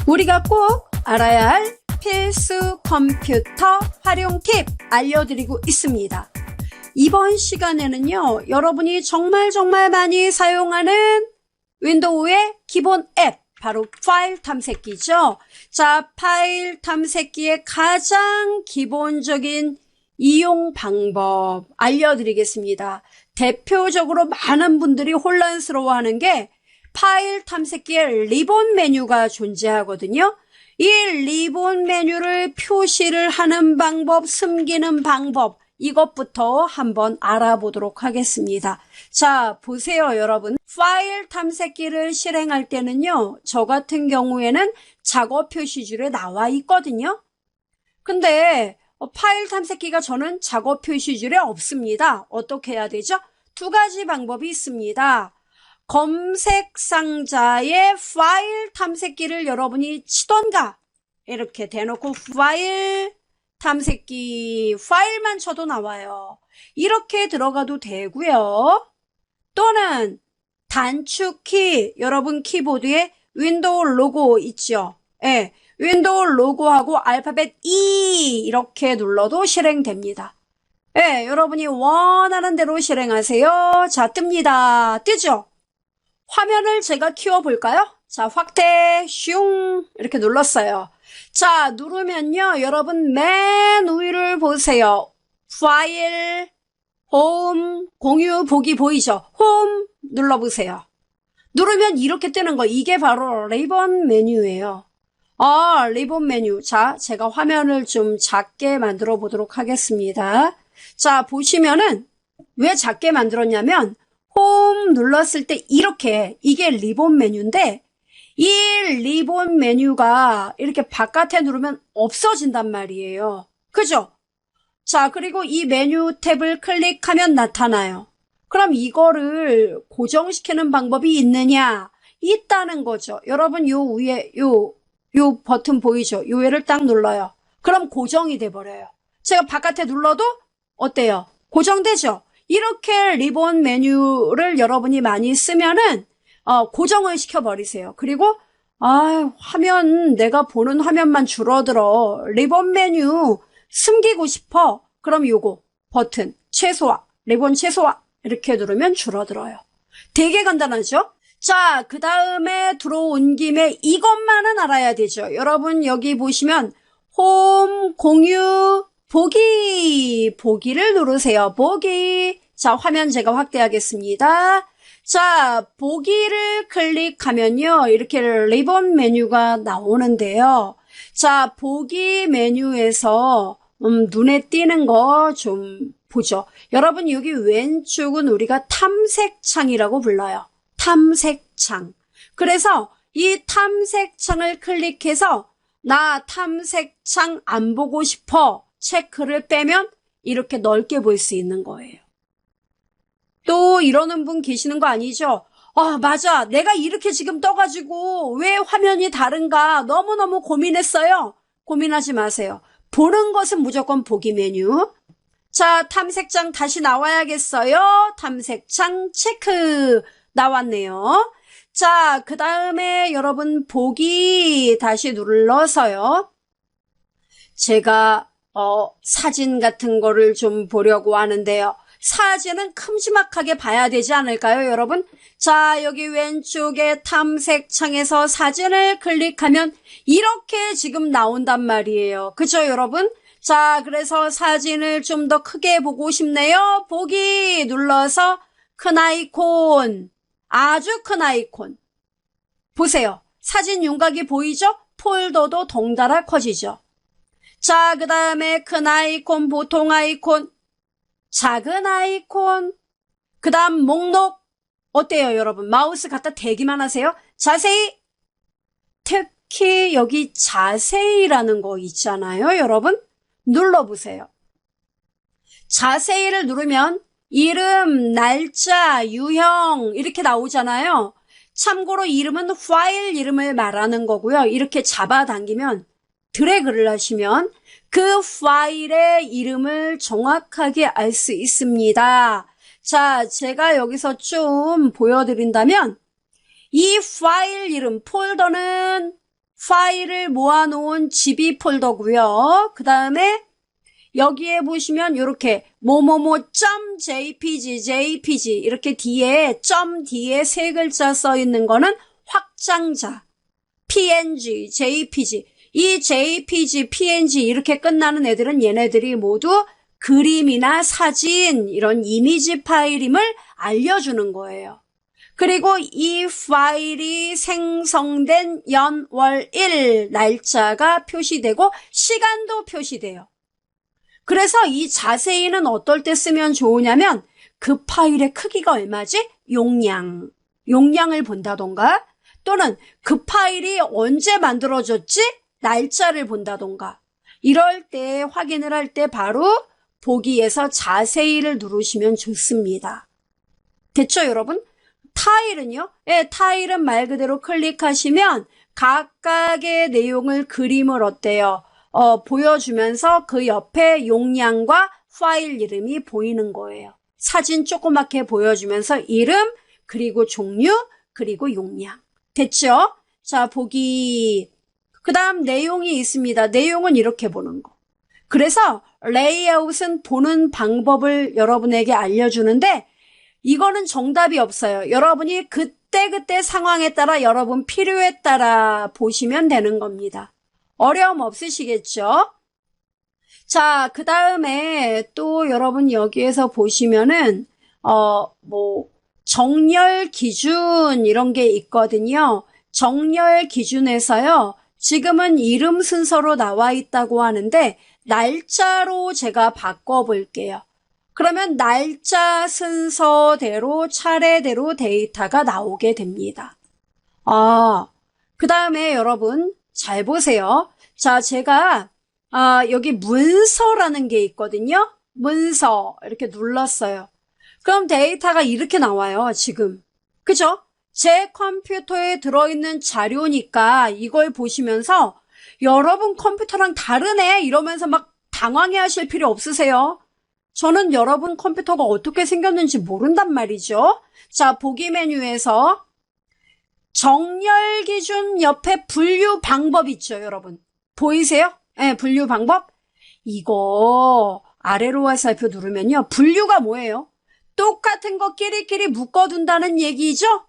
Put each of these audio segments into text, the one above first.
우리가 꼭 알아야 할 필수 컴퓨터 활용 팁 알려드리고 있습니다. 이번 시간에는요, 여러분이 정말 많이 사용하는 윈도우의 기본 앱, 바로 파일 탐색기죠. 자, 파일 탐색기의 가장 기본적인 이용 방법 알려드리겠습니다. 대표적으로 많은 분들이 혼란스러워하는 게 파일 탐색기에 리본 메뉴가 존재하거든요. 이 리본 메뉴를 표시를 하는 방법, 숨기는 방법, 이것부터 한번 알아보도록 하겠습니다. 자, 보세요, 여러분. 파일 탐색기를 실행할 때는요, 저 같은 경우에는 작업 표시줄에 나와 있거든요. 근데 파일 탐색기가 저는 작업 표시줄에 없습니다. 어떻게 해야 되죠? 두 가지 방법이 있습니다. 검색 상자에 파일 탐색기를 여러분이 치던가, 이렇게 대놓고 파일 탐색기 파일만 쳐도 나와요. 이렇게 들어가도 되고요. 또는 단축키, 여러분 키보드에 윈도우 로고 있죠? 예, 윈도우 로고하고 알파벳 E 이렇게 눌러도 실행됩니다. 예, 여러분이 원하는 대로 실행하세요. 자, 뜹니다. 뜨죠? 화면을 제가 키워볼까요? 자, 확대, 슝, 이렇게 눌렀어요. 자, 누르면요, 여러분 맨 위를 보세요. 파일, 홈, 공유, 보기 보이죠? 홈 눌러보세요. 누르면 이렇게 뜨는 거, 이게 바로 리본 메뉴예요. 리본 메뉴. 자, 제가 화면을 좀 작게 만들어 보도록 하겠습니다. 자, 보시면은 왜 작게 만들었냐면 홈 눌렀을 때 이렇게, 이게 리본 메뉴인데 이 리본 메뉴가 이렇게 바깥에 누르면 없어진단 말이에요. 그죠? 자, 그리고 이 메뉴 탭을 클릭하면 나타나요. 그럼 이거를 고정시키는 방법이 있느냐? 있다는 거죠. 여러분 요 위에 요 버튼 보이죠? 요애를 딱 눌러요. 그럼 고정이 돼버려요. 제가 바깥에 눌러도 어때요? 고정되죠? 이렇게 리본 메뉴를 여러분이 많이 쓰면은 고정을 시켜버리세요. 그리고 화면, 내가 보는 화면만 줄어들어. 리본 메뉴 숨기고 싶어. 그럼 요거 버튼 최소화, 리본 최소화 이렇게 누르면 줄어들어요. 되게 간단하죠? 자, 그 다음에 들어온 김에 이것만은 알아야 되죠. 여러분 여기 보시면 홈, 공유, 보기를 누르세요. 보기. 자, 화면 제가 확대하겠습니다. 자, 보기를 클릭하면요, 이렇게 리본 메뉴가 나오는데요. 자, 보기 메뉴에서 눈에 띄는 거 좀 보죠. 여러분 여기 왼쪽은 우리가 탐색창이라고 불러요. 탐색창. 그래서 이 탐색창을 클릭해서 나 탐색창 안 보고 싶어 체크를 빼면 이렇게 넓게 볼 수 있는 거예요. 또 이러는 분 계시는 거 아니죠? 맞아. 내가 이렇게 지금 떠가지고 왜 화면이 다른가 너무너무 고민했어요. 고민하지 마세요. 보는 것은 무조건 보기 메뉴. 자, 탐색창 다시 나와야겠어요. 탐색창 체크 나왔네요. 자, 그 다음에 여러분 보기 다시 눌러서요. 제가 사진 같은 거를 좀 보려고 하는데요. 사진은 큼지막하게 봐야 되지 않을까요, 여러분? 자, 여기 왼쪽에 탐색창에서 사진을 클릭하면 이렇게 지금 나온단 말이에요. 그죠, 여러분? 자, 그래서 사진을 좀 더 크게 보고 싶네요. 보기 눌러서 큰 아이콘, 아주 큰 아이콘. 보세요. 사진 윤곽이 보이죠? 폴더도 덩달아 커지죠. 자, 그 다음에 큰 아이콘, 보통 아이콘, 작은 아이콘, 그 다음 목록. 어때요, 여러분? 마우스 갖다 대기만 하세요. 자세히. 특히 여기 자세히라는 거 있잖아요, 여러분. 눌러보세요. 자세히를 누르면 이름, 날짜, 유형 이렇게 나오잖아요. 참고로 이름은 파일 이름을 말하는 거고요. 이렇게 잡아당기면 드래그를 하시면 그 파일의 이름을 정확하게 알 수 있습니다. 자, 제가 여기서 좀 보여드린다면 이 파일 이름, 폴더는 파일을 모아놓은 gb 폴더고요. 그 다음에 여기에 보시면 이렇게 jpg 이렇게 뒤에 뒤에 세 글자 써 있는 거는 확장자 png, jpg. 이 jpg, png 이렇게 끝나는 애들은 얘네들이 모두 그림이나 사진 이런 이미지 파일임을 알려주는 거예요. 그리고 이 파일이 생성된 연, 월, 일 날짜가 표시되고 시간도 표시돼요. 그래서 이 자세히는 어떨 때 쓰면 좋으냐면 그 파일의 크기가 얼마지? 용량을 본다던가 또는 그 파일이 언제 만들어졌지? 날짜를 본다던가 이럴 때 확인을 할 때 바로 보기에서 자세히를 누르시면 좋습니다. 됐죠, 여러분? 타일은요? 예, 타일은 말 그대로 클릭하시면 각각의 내용을 그림을 어때요? 보여주면서 그 옆에 용량과 파일 이름이 보이는 거예요. 사진 조그맣게 보여주면서 이름, 그리고 종류, 그리고 용량. 됐죠? 자, 보기. 그 다음 내용이 있습니다. 내용은 이렇게 보는 거. 그래서 레이아웃은 보는 방법을 여러분에게 알려주는데 이거는 정답이 없어요. 여러분이 그때그때 상황에 따라 여러분 필요에 따라 보시면 되는 겁니다. 어려움 없으시겠죠? 자, 그 다음에 또 여러분 여기에서 보시면은 정렬 기준 이런 게 있거든요. 정렬 기준에서요. 지금은 이름 순서로 나와 있다고 하는데 날짜로 제가 바꿔볼게요. 그러면 날짜 순서대로 차례대로 데이터가 나오게 됩니다. 그 다음에 여러분 잘 보세요. 자, 제가 여기 문서라는 게 있거든요. 문서 이렇게 눌렀어요. 그럼 데이터가 이렇게 나와요. 지금. 그죠? 제 컴퓨터에 들어있는 자료니까 이걸 보시면서 여러분 컴퓨터랑 다르네 이러면서 막 당황해 하실 필요 없으세요. 저는 여러분 컴퓨터가 어떻게 생겼는지 모른단 말이죠. 자, 보기 메뉴에서 정렬 기준 옆에 분류 방법 있죠, 여러분. 보이세요? 네, 분류 방법. 이거 아래로 화살표 누르면요. 분류가 뭐예요? 똑같은 거 끼리끼리 묶어둔다는 얘기죠?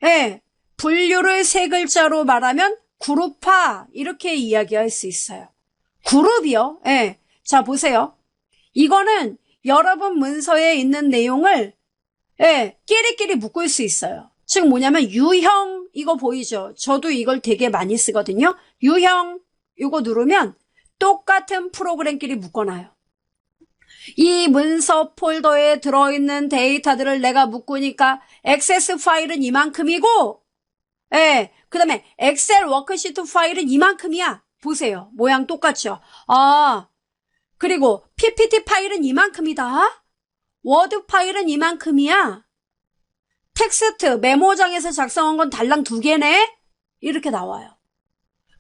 네, 분류를 세 글자로 말하면 그룹화 이렇게 이야기할 수 있어요. 그룹이요. 네. 자, 보세요. 이거는 여러분 문서에 있는 내용을 끼리끼리 묶을 수 있어요. 즉 뭐냐면 유형 이거 보이죠? 저도 이걸 되게 많이 쓰거든요. 유형 이거 누르면 똑같은 프로그램끼리 묶어놔요. 이 문서 폴더에 들어있는 데이터들을 내가 묶으니까 액세스 파일은 이만큼이고 그 다음에 엑셀 워크시트 파일은 이만큼이야. 보세요. 모양 똑같죠? 그리고 PPT 파일은 이만큼이다. 워드 파일은 이만큼이야. 텍스트 메모장에서 작성한 건 달랑 2개네. 이렇게 나와요.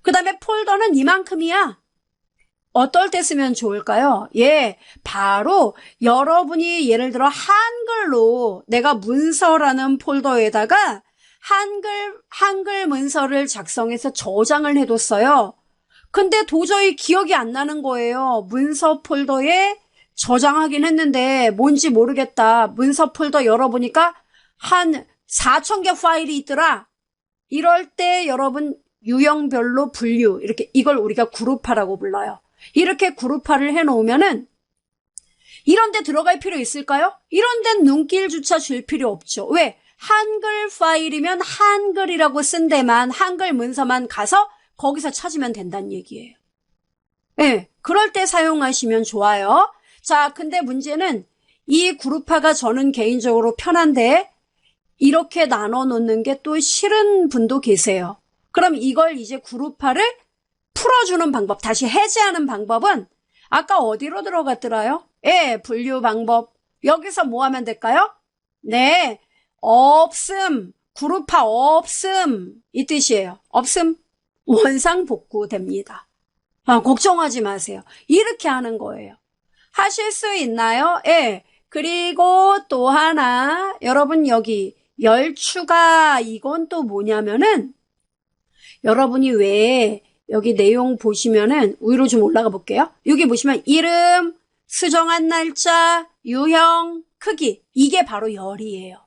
그 다음에 폴더는 이만큼이야. 어떨 때 쓰면 좋을까요? 바로 여러분이 예를 들어 한글로 내가 문서라는 폴더에다가 한글 문서를 작성해서 저장을 해뒀어요. 근데 도저히 기억이 안 나는 거예요. 문서 폴더에 저장하긴 했는데 뭔지 모르겠다. 문서 폴더 열어보니까 한 4,000개 파일이 있더라. 이럴 때 여러분 유형별로 분류 이렇게 이걸 우리가 그룹화라고 불러요. 이렇게 그룹화를 해놓으면은 이런 데 들어갈 필요 있을까요? 이런 데는 눈길조차 줄 필요 없죠. 왜? 한글 파일이면 한글이라고 쓴 데만 한글 문서만 가서 거기서 찾으면 된다는 얘기예요. 그럴 때 사용하시면 좋아요. 자, 근데 문제는 이 그룹화가 저는 개인적으로 편한데 이렇게 나눠 놓는 게 또 싫은 분도 계세요. 그럼 이걸 이제 그룹화를 풀어주는 방법, 다시 해제하는 방법은 아까 어디로 들어갔더라요? 분류 방법. 여기서 뭐 하면 될까요? 네, 없음, 그룹화 없음 이 뜻이에요. 없음, 원상복구 됩니다. 걱정하지 마세요. 이렇게 하는 거예요. 하실 수 있나요? 그리고 또 하나 여러분 여기 열 추가 이건 또 뭐냐면은 여러분이 왜 여기 내용 보시면은 위로 좀 올라가 볼게요. 여기 보시면 이름, 수정한 날짜, 유형, 크기 이게 바로 열이에요.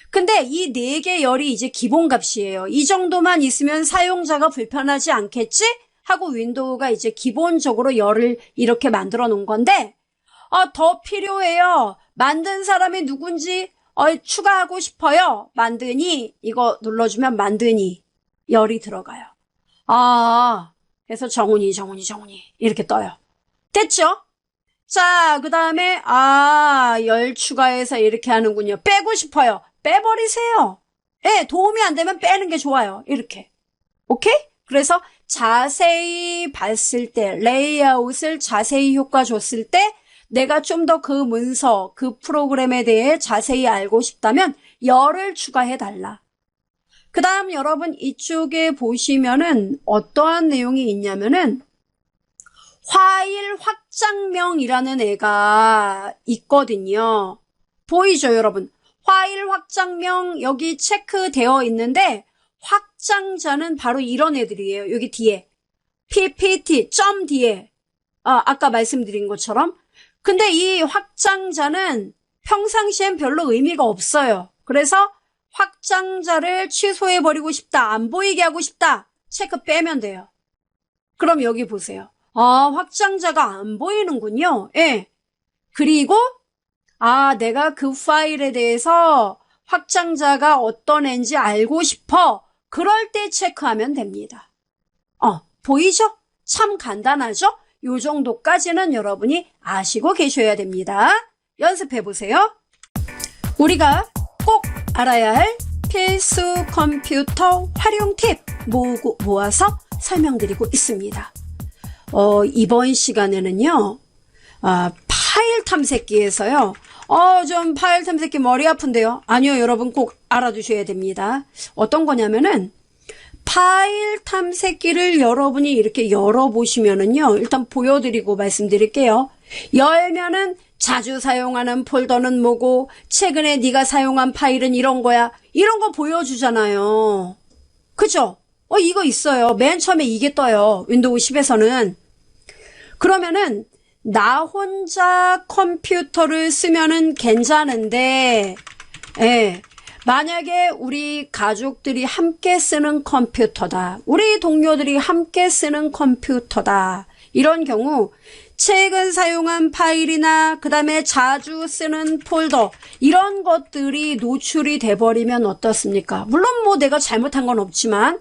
근데 이 4개 열이 이제 기본값이에요. 이 정도만 있으면 사용자가 불편하지 않겠지? 하고 윈도우가 이제 기본적으로 열을 이렇게 만들어 놓은 건데 더 필요해요. 만든 사람이 누군지 추가하고 싶어요. 만드니 이거 눌러주면 만드니 열이 들어가요. 그래서 정훈이 이렇게 떠요. 됐죠? 자, 그 다음에 열 추가해서 이렇게 하는군요. 빼고 싶어요. 빼버리세요. 예, 도움이 안 되면 빼는 게 좋아요. 이렇게. 오케이? 그래서 자세히 봤을 때, 레이아웃을 자세히 효과 줬을 때 내가 좀 더 그 문서, 그 프로그램에 대해 자세히 알고 싶다면 열을 추가해달라. 그 다음 여러분 이쪽에 보시면은 어떠한 내용이 있냐면은 파일 확장명이라는 애가 있거든요. 보이죠, 여러분? 파일 확장명 여기 체크되어 있는데 확장자는 바로 이런 애들이에요. 여기 뒤에 ppt 점 뒤에 아까 말씀드린 것처럼. 근데 이 확장자는 평상시엔 별로 의미가 없어요. 그래서 확장자를 취소해버리고 싶다, 안 보이게 하고 싶다, 체크 빼면 돼요. 그럼 여기 보세요. 확장자가 안 보이는군요. 예. 그리고 내가 그 파일에 대해서 확장자가 어떤 애인지 알고 싶어. 그럴 때 체크하면 됩니다. 보이죠? 참 간단하죠? 요 정도까지는 여러분이 아시고 계셔야 됩니다. 연습해 보세요. 우리가 꼭 알아야 할 필수 컴퓨터 활용 팁 모아서 설명드리고 있습니다. 이번 시간에는요, 파일 탐색기에서요, 좀 파일 탐색기 머리 아픈데요? 아니요, 여러분 꼭 알아두셔야 됩니다. 어떤 거냐면은, 파일 탐색기를 여러분이 이렇게 열어보시면은요, 일단 보여드리고 말씀드릴게요. 열면은 자주 사용하는 폴더는 뭐고, 최근에 네가 사용한 파일은 이런 거야. 이런 거 보여주잖아요. 그죠? 이거 있어요. 맨 처음에 이게 떠요. 윈도우 10에서는. 그러면은 나 혼자 컴퓨터를 쓰면은 괜찮은데, 예. 만약에 우리 가족들이 함께 쓰는 컴퓨터다. 우리 동료들이 함께 쓰는 컴퓨터다. 이런 경우 최근 사용한 파일이나 그 다음에 자주 쓰는 폴더 이런 것들이 노출이 돼버리면 어떻습니까? 물론 뭐 내가 잘못한 건 없지만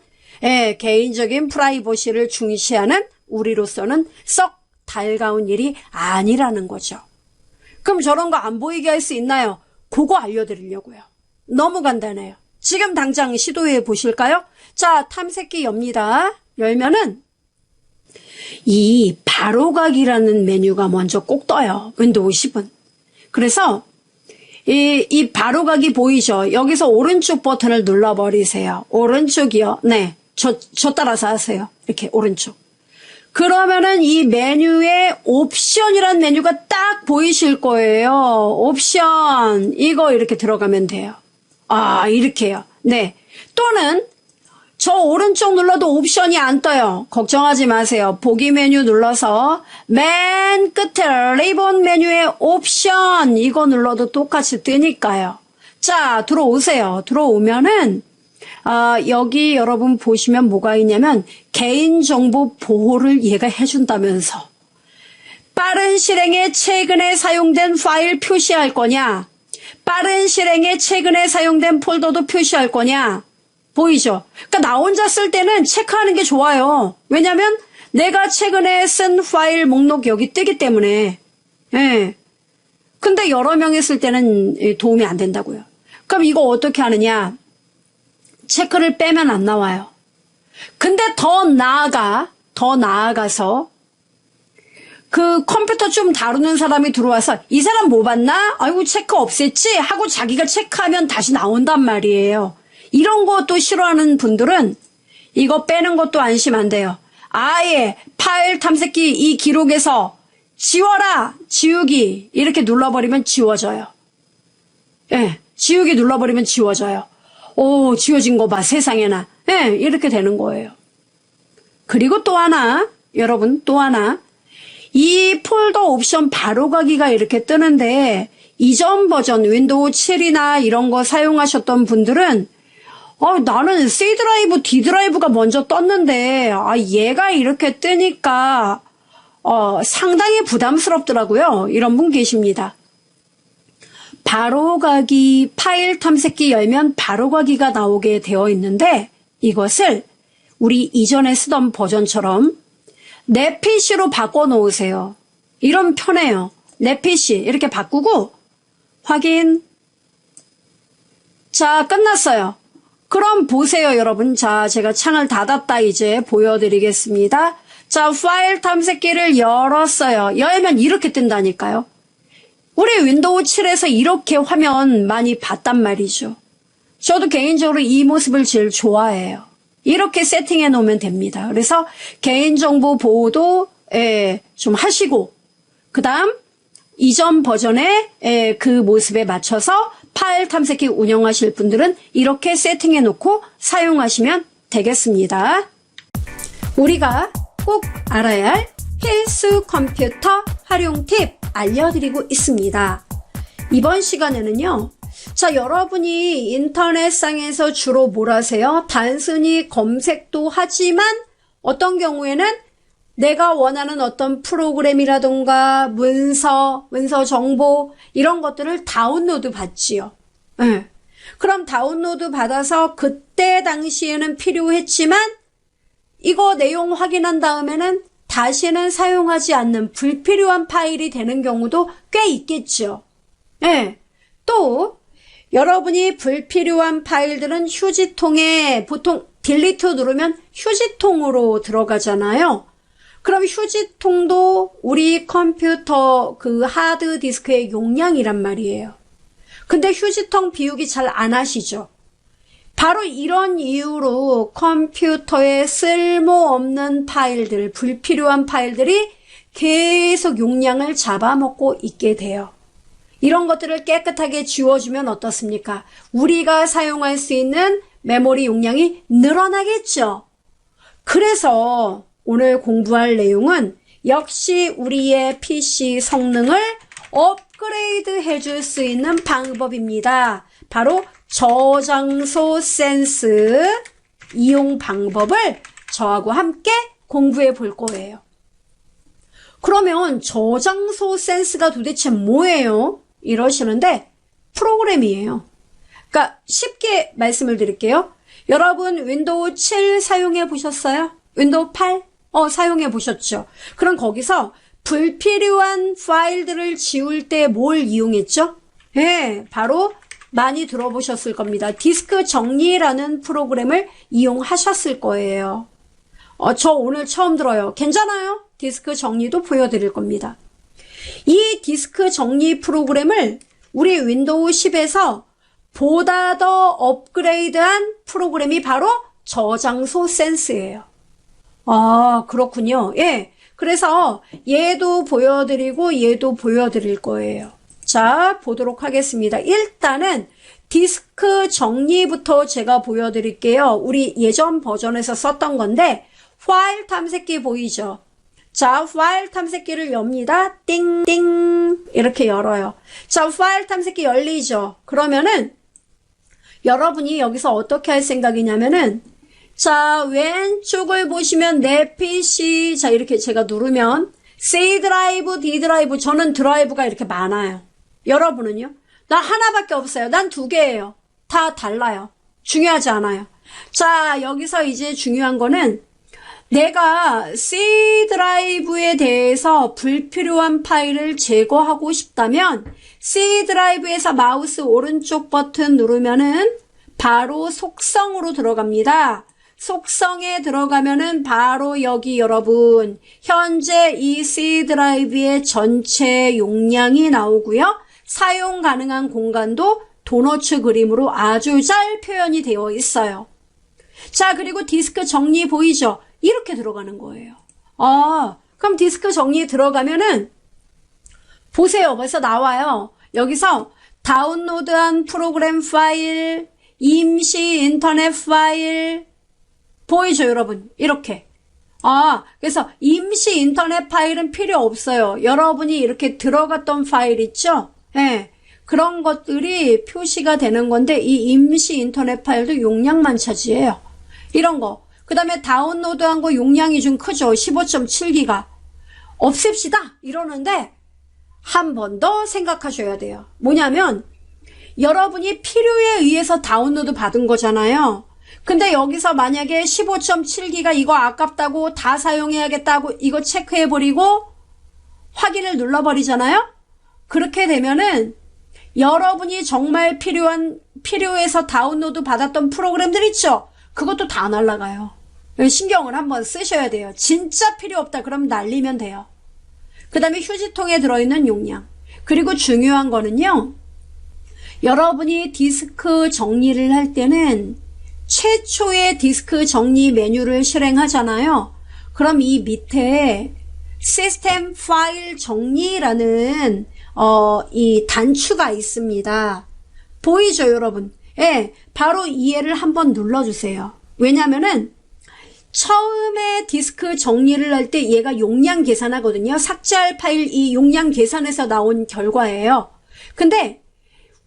개인적인 프라이버시를 중시하는 우리로서는 썩 달가운 일이 아니라는 거죠. 그럼 저런 거 안 보이게 할 수 있나요? 그거 알려드리려고요. 너무 간단해요. 지금 당장 시도해 보실까요? 자, 탐색기 엽니다. 열면은 이 바로가기라는 메뉴가 먼저 꼭 떠요. 윈도우 10은. 그래서 이 바로가기 보이죠? 여기서 오른쪽 버튼을 눌러버리세요. 오른쪽이요. 네. 저 따라서 하세요. 이렇게 오른쪽. 그러면은 이 메뉴에 옵션이라는 메뉴가 딱 보이실 거예요. 옵션. 이거 이렇게 들어가면 돼요. 이렇게요. 네. 또는 저 오른쪽 눌러도 옵션이 안 떠요. 걱정하지 마세요. 보기 메뉴 눌러서 맨 끝에 리본 메뉴에 옵션 이거 눌러도 똑같이 뜨니까요. 자, 들어오세요. 들어오면은 여기 여러분 보시면 뭐가 있냐면 개인정보 보호를 얘가 해준다면서 빠른 실행에 최근에 사용된 파일 표시할 거냐, 빠른 실행에 최근에 사용된 폴더도 표시할 거냐. 보이죠? 그러니까 나 혼자 쓸 때는 체크하는 게 좋아요. 왜냐면 내가 최근에 쓴 파일 목록 여기 뜨기 때문에. 예. 근데 여러 명이 쓸 때는 도움이 안 된다고요. 그럼 이거 어떻게 하느냐? 체크를 빼면 안 나와요. 근데 더 나아가서 그 컴퓨터 좀 다루는 사람이 들어와서 이 사람 뭐 봤나? 아이고 체크 없앴지? 하고 자기가 체크하면 다시 나온단 말이에요. 이런 것도 싫어하는 분들은 이거 빼는 것도 안심 안 돼요. 아예 파일 탐색기 이 기록에서 지워라! 지우기 이렇게 눌러버리면 지워져요. 예, 지우기 눌러버리면 지워져요. 오, 지워진 거 봐, 세상에나. 예, 이렇게 되는 거예요. 그리고 또 하나, 여러분 또 하나, 이 폴더 옵션 바로가기가 이렇게 뜨는데 이전 버전 윈도우 7이나 이런 거 사용하셨던 분들은 나는 C 드라이브, D 드라이브가 먼저 떴는데 얘가 이렇게 뜨니까 상당히 부담스럽더라고요. 이런 분 계십니다. 바로가기 파일 탐색기 열면 바로가기가 나오게 되어 있는데 이것을 우리 이전에 쓰던 버전처럼 내 PC로 바꿔놓으세요. 이러면 편해요. 내 PC 이렇게 바꾸고 확인. 자, 끝났어요. 그럼 보세요, 여러분. 자, 제가 창을 닫았다 이제 보여드리겠습니다. 자, 파일 탐색기를 열었어요. 열면 이렇게 뜬다니까요. 우리 윈도우 7에서 이렇게 화면 많이 봤단 말이죠. 저도 개인적으로 이 모습을 제일 좋아해요. 이렇게 세팅해 놓으면 됩니다. 그래서 개인정보 보호도 좀 하시고 그 다음 이전 버전의 그 모습에 맞춰서 파일 탐색기 운영하실 분들은 이렇게 세팅해 놓고 사용하시면 되겠습니다. 우리가 꼭 알아야 할 필수 컴퓨터 활용 팁 알려드리고 있습니다. 이번 시간에는요. 자, 여러분이 인터넷상에서 주로 뭘 하세요? 단순히 검색도 하지만 어떤 경우에는 내가 원하는 어떤 프로그램이라던가 문서 정보 이런 것들을 다운로드 받지요. 네. 그럼 다운로드 받아서 그때 당시에는 필요했지만 이거 내용 확인한 다음에는 다시는 사용하지 않는 불필요한 파일이 되는 경우도 꽤 있겠죠. 네. 또 여러분이 불필요한 파일들은 휴지통에 보통 딜리트 누르면 휴지통으로 들어가잖아요. 그럼 휴지통도 우리 컴퓨터 그 하드디스크의 용량이란 말이에요. 근데 휴지통 비우기 잘 안 하시죠? 바로 이런 이유로 컴퓨터에 쓸모없는 파일들, 불필요한 파일들이 계속 용량을 잡아먹고 있게 돼요. 이런 것들을 깨끗하게 지워주면 어떻습니까? 우리가 사용할 수 있는 메모리 용량이 늘어나겠죠. 그래서 오늘 공부할 내용은 역시 우리의 PC 성능을 업그레이드 해줄 수 있는 방법입니다. 바로 저장소 센스 이용 방법을 저하고 함께 공부해 볼 거예요. 그러면 저장소 센스가 도대체 뭐예요? 이러시는데 프로그램이에요. 그러니까 쉽게 말씀을 드릴게요. 여러분 윈도우 7 사용해 보셨어요? 윈도우 8? 사용해 보셨죠? 그럼 거기서 불필요한 파일들을 지울 때 뭘 이용했죠? 네, 바로 많이 들어보셨을 겁니다. 디스크 정리라는 프로그램을 이용하셨을 거예요. 저 오늘 처음 들어요. 괜찮아요? 디스크 정리도 보여드릴 겁니다. 이 디스크 정리 프로그램을 우리 윈도우 10에서 보다 더 업그레이드한 프로그램이 바로 저장소 센스예요. 그렇군요. 예. 그래서 얘도 보여드리고 얘도 보여드릴 거예요. 자, 보도록 하겠습니다. 일단은 디스크 정리부터 제가 보여드릴게요. 우리 예전 버전에서 썼던 건데 파일 탐색기 보이죠? 자, 파일 탐색기를 엽니다. 띵띵 이렇게 열어요. 자, 파일 탐색기 열리죠? 그러면은 여러분이 여기서 어떻게 할 생각이냐면은 자, 왼쪽을 보시면 내 PC 자 이렇게 제가 누르면 C 드라이브, D 드라이브 저는 드라이브가 이렇게 많아요. 여러분은요? 나 하나밖에 없어요. 난 2개예요. 다 달라요. 중요하지 않아요. 자, 여기서 이제 중요한 거는 내가 C 드라이브에 대해서 불필요한 파일을 제거하고 싶다면 C 드라이브에서 마우스 오른쪽 버튼 누르면은 바로 속성으로 들어갑니다. 속성에 들어가면은 바로 여기 여러분 현재 이 C 드라이브의 전체 용량이 나오고요. 사용 가능한 공간도 도너츠 그림으로 아주 잘 표현이 되어 있어요. 자, 그리고 디스크 정리 보이죠? 이렇게 들어가는 거예요. 그럼 디스크 정리 들어가면은 보세요. 벌써 나와요. 여기서 다운로드한 프로그램 파일, 임시 인터넷 파일, 보이죠, 여러분? 이렇게. 그래서 임시 인터넷 파일은 필요 없어요. 여러분이 이렇게 들어갔던 파일 있죠? 예. 그런 것들이 표시가 되는 건데, 이 임시 인터넷 파일도 용량만 차지해요. 이런 거. 그 다음에 다운로드한 거 용량이 좀 크죠? 15.7기가. 없앱시다! 이러는데, 한 번 더 생각하셔야 돼요. 뭐냐면, 여러분이 필요에 의해서 다운로드 받은 거잖아요. 근데 여기서 만약에 15.7기가 이거 아깝다고 다 사용해야겠다고 이거 체크해버리고 확인을 눌러버리잖아요. 그렇게 되면은 여러분이 정말 필요해서 다운로드 받았던 프로그램들 있죠. 그것도 다 날아가요. 신경을 한번 쓰셔야 돼요. 진짜 필요 없다 그러면 날리면 돼요. 그 다음에 휴지통에 들어있는 용량. 그리고 중요한 거는요. 여러분이 디스크 정리를 할 때는 최초의 디스크 정리 메뉴를 실행하잖아요. 그럼 이 밑에 시스템 파일 정리라는 이 단추가 있습니다. 보이죠, 여러분? 예, 바로 이해를 한번 눌러주세요. 왜냐면은 처음에 디스크 정리를 할 때 얘가 용량 계산하거든요. 삭제할 파일 이 용량 계산에서 나온 결과예요. 근데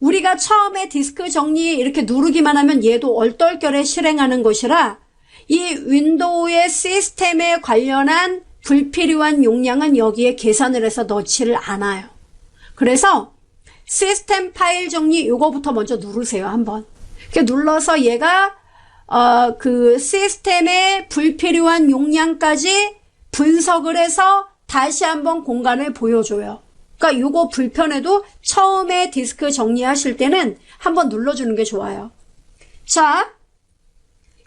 우리가 처음에 디스크 정리 이렇게 누르기만 하면 얘도 얼떨결에 실행하는 것이라 이 윈도우의 시스템에 관련한 불필요한 용량은 여기에 계산을 해서 넣지를 않아요. 그래서 시스템 파일 정리 요거부터 먼저 누르세요. 한번. 이렇게 눌러서 얘가 그 시스템의 불필요한 용량까지 분석을 해서 다시 한번 공간을 보여줘요. 그러니까 요거 불편해도 처음에 디스크 정리하실 때는 한번 눌러주는 게 좋아요. 자,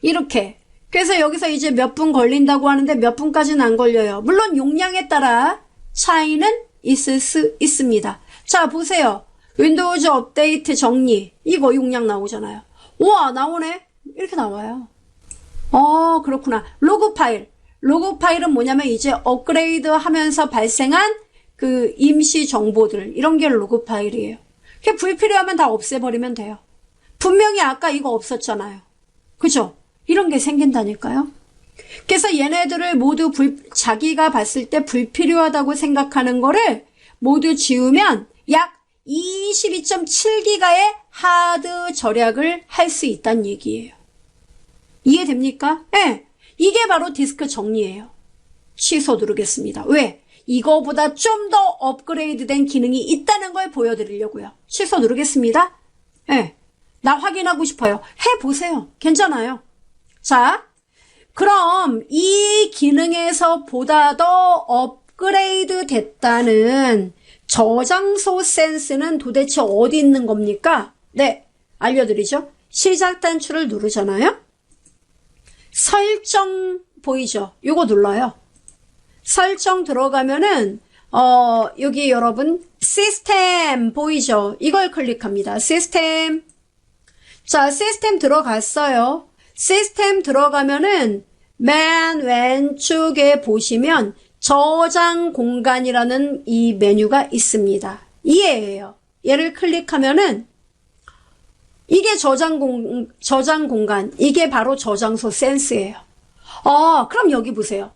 이렇게. 그래서 여기서 이제 몇 분 걸린다고 하는데 몇 분까지는 안 걸려요. 물론 용량에 따라 차이는 있을 수 있습니다. 자, 보세요. 윈도우즈 업데이트 정리. 이거 용량 나오잖아요. 우와, 나오네. 이렇게 나와요. 그렇구나. 로그 파일. 로그 파일은 뭐냐면 이제 업그레이드 하면서 발생한 그 임시 정보들 이런 게 로그 파일이에요. 그게 불필요하면 다 없애버리면 돼요. 분명히 아까 이거 없었잖아요. 그죠? 이런 게 생긴다니까요. 그래서 얘네들을 모두 자기가 봤을 때 불필요하다고 생각하는 거를 모두 지우면 약 22.7기가의 하드 절약을 할 수 있다는 얘기예요. 이해됩니까? 네. 이게 바로 디스크 정리예요. 취소 누르겠습니다. 왜? 이거보다 좀 더 업그레이드된 기능이 있다는 걸 보여드리려고요. 취소 누르겠습니다. 네. 나 확인하고 싶어요. 해보세요. 괜찮아요. 자, 그럼 이 기능에서 보다 더 업그레이드 됐다는 저장소 센스는 도대체 어디 있는 겁니까? 네, 알려드리죠. 시작 단추를 누르잖아요. 설정 보이죠? 요거 눌러요. 설정 들어가면은 여기 여러분 시스템 보이죠? 이걸 클릭합니다. 시스템. 자, 시스템 들어갔어요. 시스템 들어가면은 맨 왼쪽에 보시면 저장 공간이라는 이 메뉴가 있습니다. 얘예요. 얘를 클릭하면은 이게 저장 공간, 이게 바로 저장소 센스예요. 그럼 여기 보세요.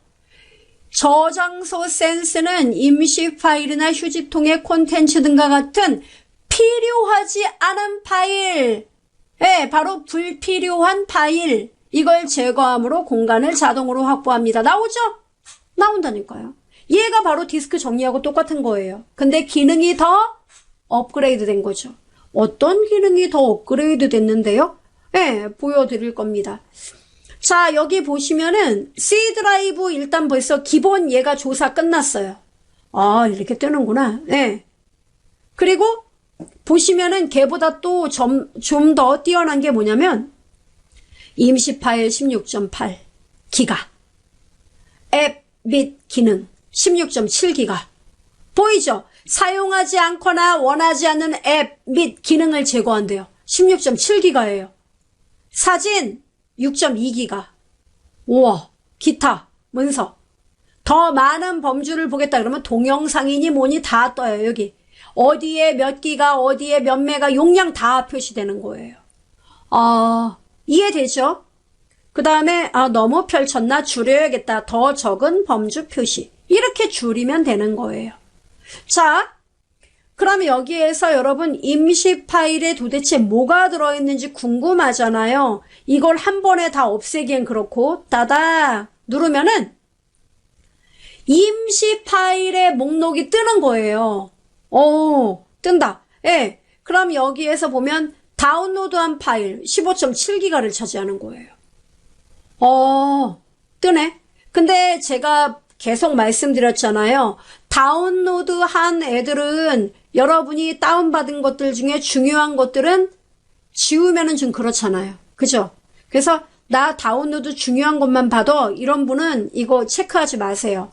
저장소 센스는 임시 파일이나 휴지통의 콘텐츠 등과 같은 필요하지 않은 파일, 바로 불필요한 파일, 이걸 제거함으로 공간을 자동으로 확보합니다. 나오죠? 나온다니까요. 얘가 바로 디스크 정리하고 똑같은 거예요. 근데 기능이 더 업그레이드 된 거죠. 어떤 기능이 더 업그레이드 됐는데요? 보여드릴 겁니다. 자, 여기 보시면은 C 드라이브 일단 벌써 기본 얘가 조사 끝났어요. 이렇게 뜨는구나. 그리고 보시면은 걔보다 또 좀 더 뛰어난 게 뭐냐면 임시 파일 16.8 기가, 앱 및 기능 16.7기가. 보이죠? 사용하지 않거나 원하지 않는 앱 및 기능을 제거한대요. 16.7기가예요. 사진 6.2기가. 우와, 기타, 문서. 더 많은 범주를 보겠다 그러면 동영상이니 뭐니 다 떠요, 여기. 어디에 몇 기가, 어디에 몇 메가 용량 다 표시되는 거예요. 이해되죠? 그 다음에 너무 펼쳤나 줄여야겠다. 더 적은 범주 표시. 이렇게 줄이면 되는 거예요. 자, 그럼 여기에서 여러분 임시 파일에 도대체 뭐가 들어있는지 궁금하잖아요. 이걸 한 번에 다 없애기엔 그렇고 따닥 누르면은 임시 파일의 목록이 뜨는 거예요. 오, 뜬다. 예. 그럼 여기에서 보면 다운로드한 파일 15.7기가를 차지하는 거예요. 뜨네. 근데 제가 계속 말씀드렸잖아요. 다운로드한 애들은 여러분이 다운받은 것들 중에 중요한 것들은 지우면은 좀 그렇잖아요. 그죠? 그래서 나 다운로드 중요한 것만 봐도 이런 분은 이거 체크하지 마세요.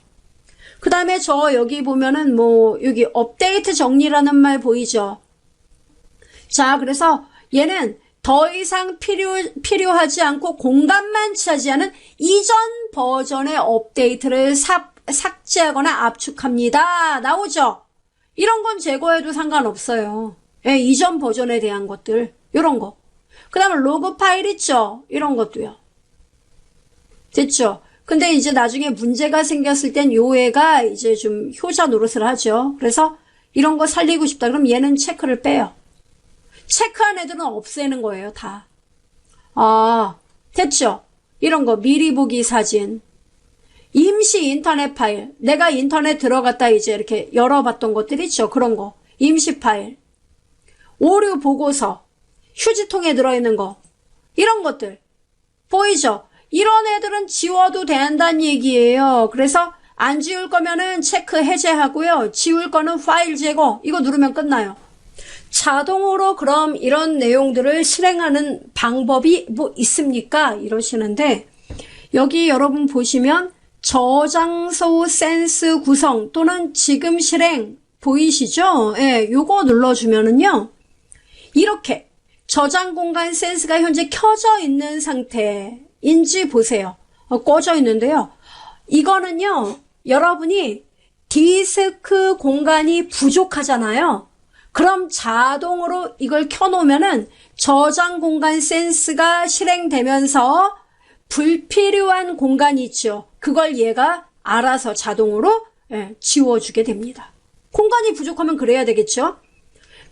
그 다음에 저 여기 보면은 여기 업데이트 정리라는 말 보이죠? 자, 그래서 얘는 더 이상 필요하지 않고 공간만 차지하는 이전 버전의 업데이트를 삭제하거나 압축합니다. 나오죠? 이런 건 제거해도 상관없어요. 예, 이전 버전에 대한 것들. 이런 거. 그 다음에 로그 파일 있죠? 이런 것도요. 됐죠? 근데 이제 나중에 문제가 생겼을 땐 요 애가 이제 좀 효자 노릇을 하죠. 그래서 이런 거 살리고 싶다. 그럼 얘는 체크를 빼요. 체크한 애들은 없애는 거예요, 다. 됐죠? 이런 거, 미리 보기 사진. 임시 인터넷 파일. 내가 인터넷 들어갔다 이제 이렇게 열어봤던 것들 있죠? 그런 거. 임시 파일. 오류 보고서. 휴지통에 들어있는 거. 이런 것들. 보이죠? 이런 애들은 지워도 된다는 얘기예요. 그래서 안 지울 거면은 체크 해제하고요. 지울 거는 파일 제거. 이거 누르면 끝나요. 자동으로 그럼 이런 내용들을 실행하는 방법이 뭐 있습니까? 이러시는데 여기 여러분 보시면 저장소 센스 구성 또는 지금 실행 보이시죠? 예, 요거 눌러주면은요. 이렇게 저장 공간 센스가 현재 켜져 있는 상태인지 보세요. 꺼져 있는데요. 이거는요. 여러분이 디스크 공간이 부족하잖아요. 그럼 자동으로 이걸 켜놓으면은 저장 공간 센스가 실행되면서 불필요한 공간이 있죠. 그걸 얘가 알아서 자동으로 지워주게 됩니다. 공간이 부족하면 그래야 되겠죠.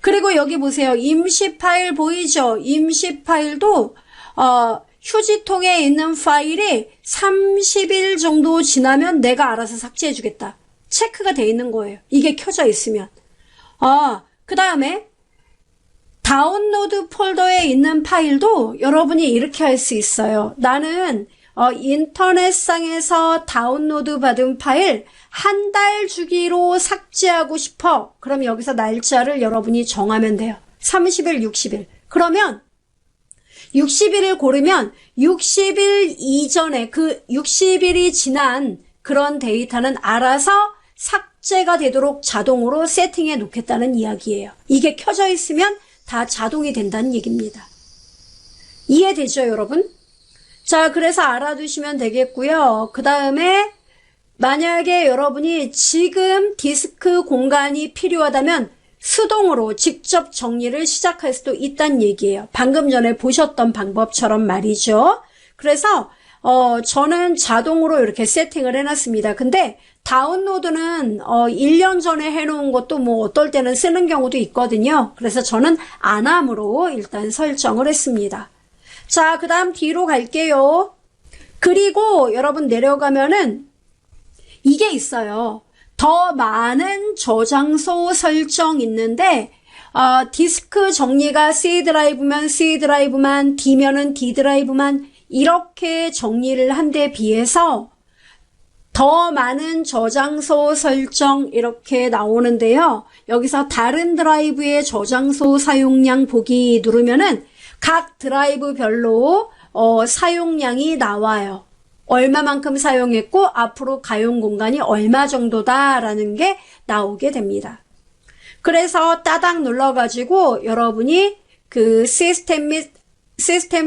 그리고 여기 보세요. 임시 파일 보이죠? 임시 파일도 휴지통에 있는 파일이 30일 정도 지나면 내가 알아서 삭제해 주겠다. 체크가 돼 있는 거예요. 이게 켜져 있으면. 그 다음에 다운로드 폴더에 있는 파일도 여러분이 이렇게 할 수 있어요. 나는 인터넷상에서 다운로드 받은 파일 한 달 주기로 삭제하고 싶어. 그럼 여기서 날짜를 여러분이 정하면 돼요. 30일, 60일. 그러면 60일을 고르면 60일 이전에 그 60일이 지난 그런 데이터는 알아서 삭제가 되도록 자동으로 세팅해 놓겠다는 이야기예요. 이게 켜져 있으면 다 자동이 된다는 얘기입니다. 이해되죠, 여러분? 자, 그래서 알아두시면 되겠고요. 그 다음에 만약에 여러분이 지금 디스크 공간이 필요하다면 수동으로 직접 정리를 시작할 수도 있다는 얘기예요. 방금 전에 보셨던 방법처럼 말이죠. 그래서 저는 자동으로 이렇게 세팅을 해놨습니다. 근데 다운로드는 1년 전에 해놓은 것도 뭐 어떨 때는 쓰는 경우도 있거든요. 그래서 저는 안함으로 일단 설정을 했습니다. 자, 그 다음 뒤로 갈게요. 그리고 여러분 내려가면은 이게 있어요. 더 많은 저장소 설정 있는데 디스크 정리가 C 드라이브면 C 드라이브만, D면은 D 드라이브만 이렇게 정리를 한 데 비해서 더 많은 저장소 설정 이렇게 나오는데요. 여기서 다른 드라이브의 저장소 사용량 보기 누르면은 각 드라이브별로 사용량이 나와요. 얼마만큼 사용했고 앞으로 가용 공간이 얼마 정도다라는 게 나오게 됩니다. 그래서 따닥 눌러가지고 여러분이 그 시스템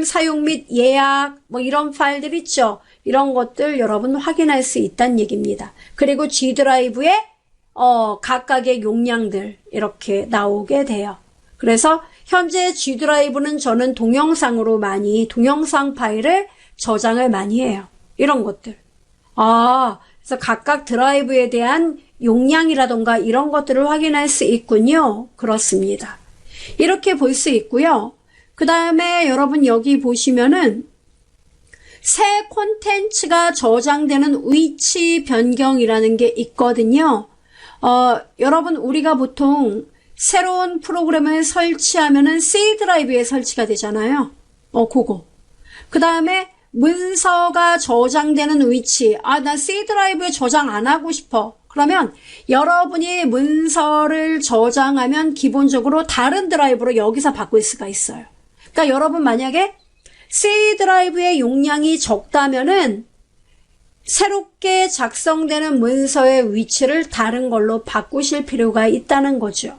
사용 및 예약 뭐 이런 파일들 있죠. 이런 것들 여러분 확인할 수 있다는 얘기입니다. 그리고 G 드라이브에 각각의 용량들 이렇게 나오게 돼요. 그래서 현재 G 드라이브는 저는 동영상 파일을 저장을 많이 해요. 이런 것들. 그래서 각각 드라이브에 대한 용량이라던가 이런 것들을 확인할 수 있군요. 그렇습니다. 이렇게 볼 수 있고요. 그 다음에 여러분 여기 보시면은 새 콘텐츠가 저장되는 위치 변경이라는 게 있거든요. 여러분 우리가 보통 새로운 프로그램을 설치하면은 C 드라이브에 설치가 되잖아요. 그거. 그 다음에 문서가 저장되는 위치. 나 C 드라이브에 저장 안 하고 싶어. 그러면 여러분이 문서를 저장하면 기본적으로 다른 드라이브로 여기서 바꿀 수가 있어요. 그러니까 여러분 만약에 C 드라이브의 용량이 적다면은 새롭게 작성되는 문서의 위치를 다른 걸로 바꾸실 필요가 있다는 거죠.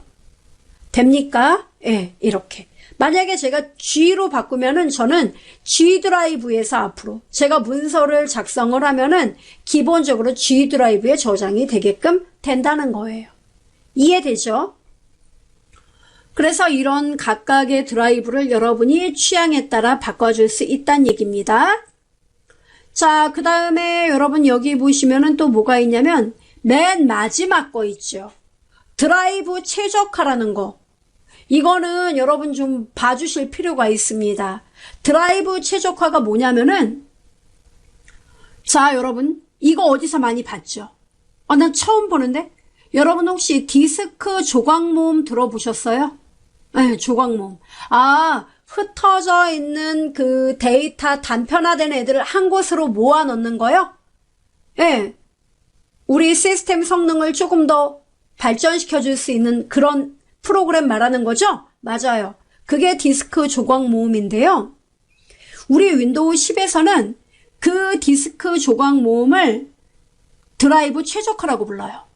됩니까? 예, 이렇게. 만약에 제가 G로 바꾸면은 저는 G 드라이브에서 앞으로 제가 문서를 작성을 하면은 기본적으로 G 드라이브에 저장이 되게끔 된다는 거예요. 이해되죠? 그래서 이런 각각의 드라이브를 여러분이 취향에 따라 바꿔줄 수 있다는 얘기입니다. 자, 그 다음에 여러분 여기 보시면은 또 뭐가 있냐면 맨 마지막 거 있죠. 드라이브 최적화라는 거. 이거는 여러분 좀 봐주실 필요가 있습니다. 드라이브 최적화가 뭐냐면은 자, 여러분 이거 어디서 많이 봤죠? 난 처음 보는데 여러분 혹시 디스크 조각 모음 들어보셨어요? 네, 조각 모음. 흩어져 있는 그 데이터 단편화된 애들을 한 곳으로 모아 넣는 거요? 네. 우리 시스템 성능을 조금 더 발전시켜 줄 수 있는 그런 프로그램 말하는 거죠? 맞아요. 그게 디스크 조각 모음인데요. 우리 윈도우 10에서는 그 디스크 조각 모음을 드라이브 최적화라고 불러요.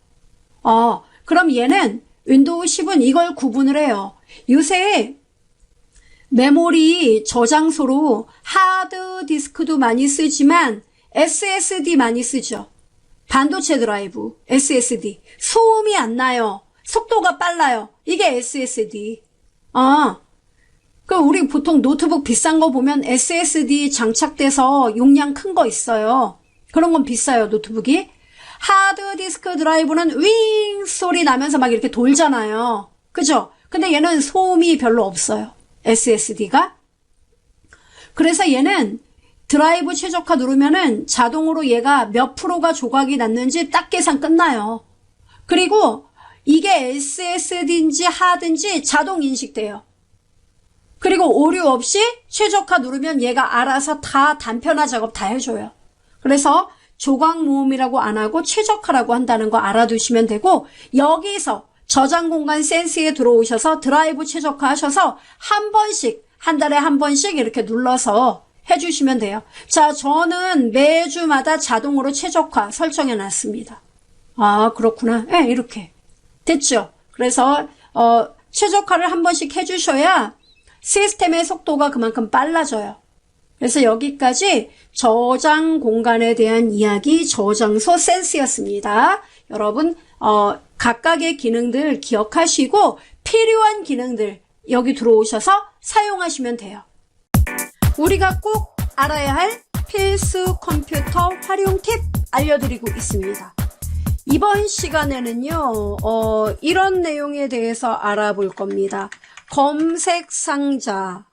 그럼 얘는 윈도우 10은 이걸 구분을 해요. 요새 메모리 저장소로 하드 디스크도 많이 쓰지만 SSD 많이 쓰죠. 반도체 드라이브, SSD. 소음이 안 나요. 속도가 빨라요. 이게 SSD. 우리 보통 노트북 비싼 거 보면 SSD 장착돼서 용량 큰 거 있어요. 그런 건 비싸요, 노트북이. 하드 디스크 드라이브는 윙 소리 나면서 막 이렇게 돌잖아요. 그죠? 근데 얘는 소음이 별로 없어요. SSD가. 그래서 얘는 드라이브 최적화 누르면은 자동으로 얘가 몇 프로가 조각이 났는지 딱 계산 끝나요. 그리고 이게 SSD인지 하드인지 자동 인식돼요. 그리고 오류 없이 최적화 누르면 얘가 알아서 다 단편화 작업 다 해줘요. 그래서 조각 모음이라고 안 하고 최적화라고 한다는 거 알아두시면 되고, 여기서 저장 공간 센스에 들어오셔서 드라이브 최적화 하셔서 한 달에 한 번씩 이렇게 눌러서 해주시면 돼요. 자, 저는 매주마다 자동으로 최적화 설정해 놨습니다. 그렇구나. 네, 이렇게. 됐죠? 그래서 최적화를 한 번씩 해주셔야 시스템의 속도가 그만큼 빨라져요. 그래서 여기까지 저장 공간에 대한 이야기, 저장소 센스였습니다. 여러분 각각의 기능들 기억하시고 필요한 기능들 여기 들어오셔서 사용하시면 돼요. 우리가 꼭 알아야 할 필수 컴퓨터 활용 팁 알려드리고 있습니다. 이번 시간에는요, 이런 내용에 대해서 알아볼 겁니다. 검색 상자.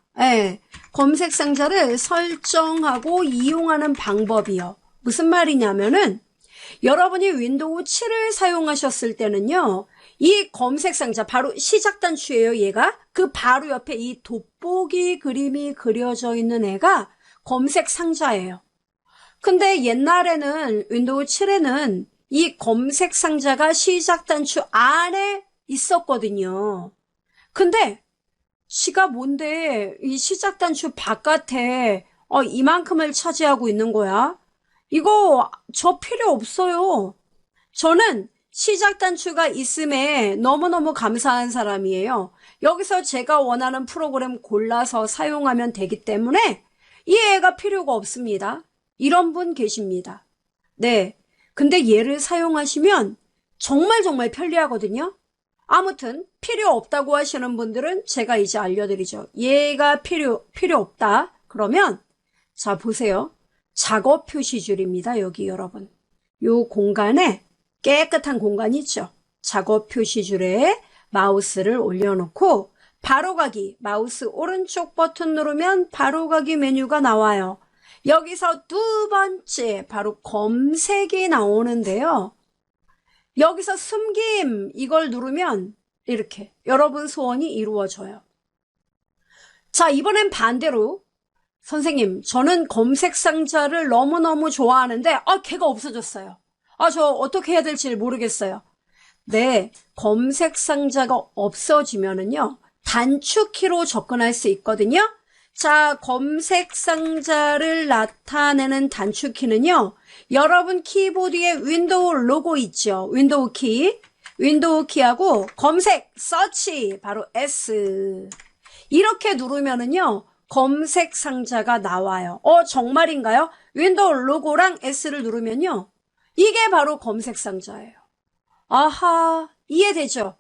검색 상자를 설정하고 이용하는 방법이요. 무슨 말이냐면은, 여러분이 윈도우 7을 사용하셨을 때는요, 이 검색 상자, 바로 시작 단추예요, 얘가. 그 바로 옆에 이 돋보기 그림이 그려져 있는 애가 검색 상자예요. 근데 옛날에는, 윈도우 7에는 이 검색 상자가 시작 단추 안에 있었거든요. 근데 지가 뭔데 이 시작 단추 바깥에 이만큼을 차지하고 있는 거야? 이거 저 필요 없어요. 저는 시작 단추가 있음에 너무너무 감사한 사람이에요. 여기서 제가 원하는 프로그램 골라서 사용하면 되기 때문에 이 애가 필요가 없습니다. 이런 분 계십니다. 네. 근데 얘를 사용하시면 정말 편리하거든요. 아무튼 필요 없다고 하시는 분들은 제가 이제 알려드리죠. 얘가 필요 없다. 그러면 자 보세요. 작업 표시줄입니다. 여기 여러분. 요 공간에 깨끗한 공간이 있죠. 작업 표시줄에 마우스를 올려놓고 바로가기, 마우스 오른쪽 버튼 누르면 바로가기 메뉴가 나와요. 여기서 두 번째 바로 검색이 나오는데요. 여기서 숨김 이걸 누르면 이렇게 여러분 소원이 이루어져요. 자, 이번엔 반대로 선생님, 저는 검색 상자를 너무너무 좋아하는데 걔가 없어졌어요. 저 어떻게 해야 될지 모르겠어요. 네, 검색 상자가 없어지면은요, 단축키로 접근할 수 있거든요. 자, 검색 상자를 나타내는 단축키는요, 여러분 키보드에 윈도우 로고 있죠. 윈도우 키하고 검색, 서치, 바로 S. 이렇게 누르면은요, 검색 상자가 나와요. 정말인가요? 윈도우 로고랑 S를 누르면요, 이게 바로 검색 상자예요. 아하, 이해되죠?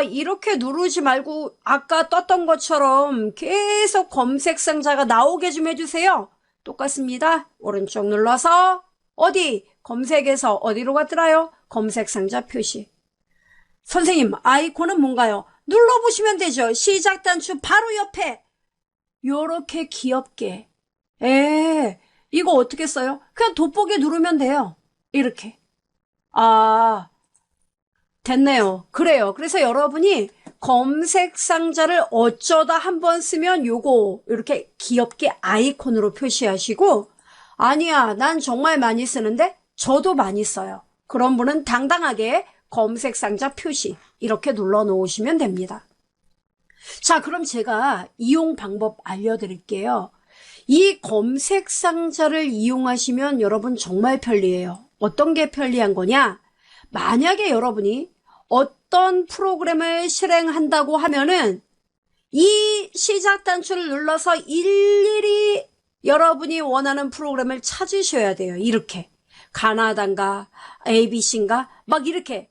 이렇게 누르지 말고 아까 떴던 것처럼 계속 검색 상자가 나오게 좀 해주세요. 똑같습니다. 오른쪽 눌러서 어디? 검색에서 어디로 갔더라요? 검색 상자 표시. 선생님, 아이콘은 뭔가요? 눌러보시면 되죠. 시작 단추 바로 옆에 요렇게 귀엽게. 이거 어떻게 써요? 그냥 돋보기 누르면 돼요. 이렇게. 됐네요. 그래요. 그래서 여러분이 검색 상자를 어쩌다 한번 쓰면 요거 이렇게 귀엽게 아이콘으로 표시하시고, 아니야, 난 정말 많이 쓰는데 저도 많이 써요. 그런 분은 당당하게 검색 상자 표시 이렇게 눌러 놓으시면 됩니다. 자, 그럼 제가 이용 방법 알려드릴게요. 이 검색 상자를 이용하시면 여러분 정말 편리해요. 어떤 게 편리한 거냐? 만약에 여러분이 어떤 프로그램을 실행한다고 하면은 이 시작 단추를 눌러서 일일이 여러분이 원하는 프로그램을 찾으셔야 돼요. 이렇게. 가나다인가, ABC인가, 막 이렇게.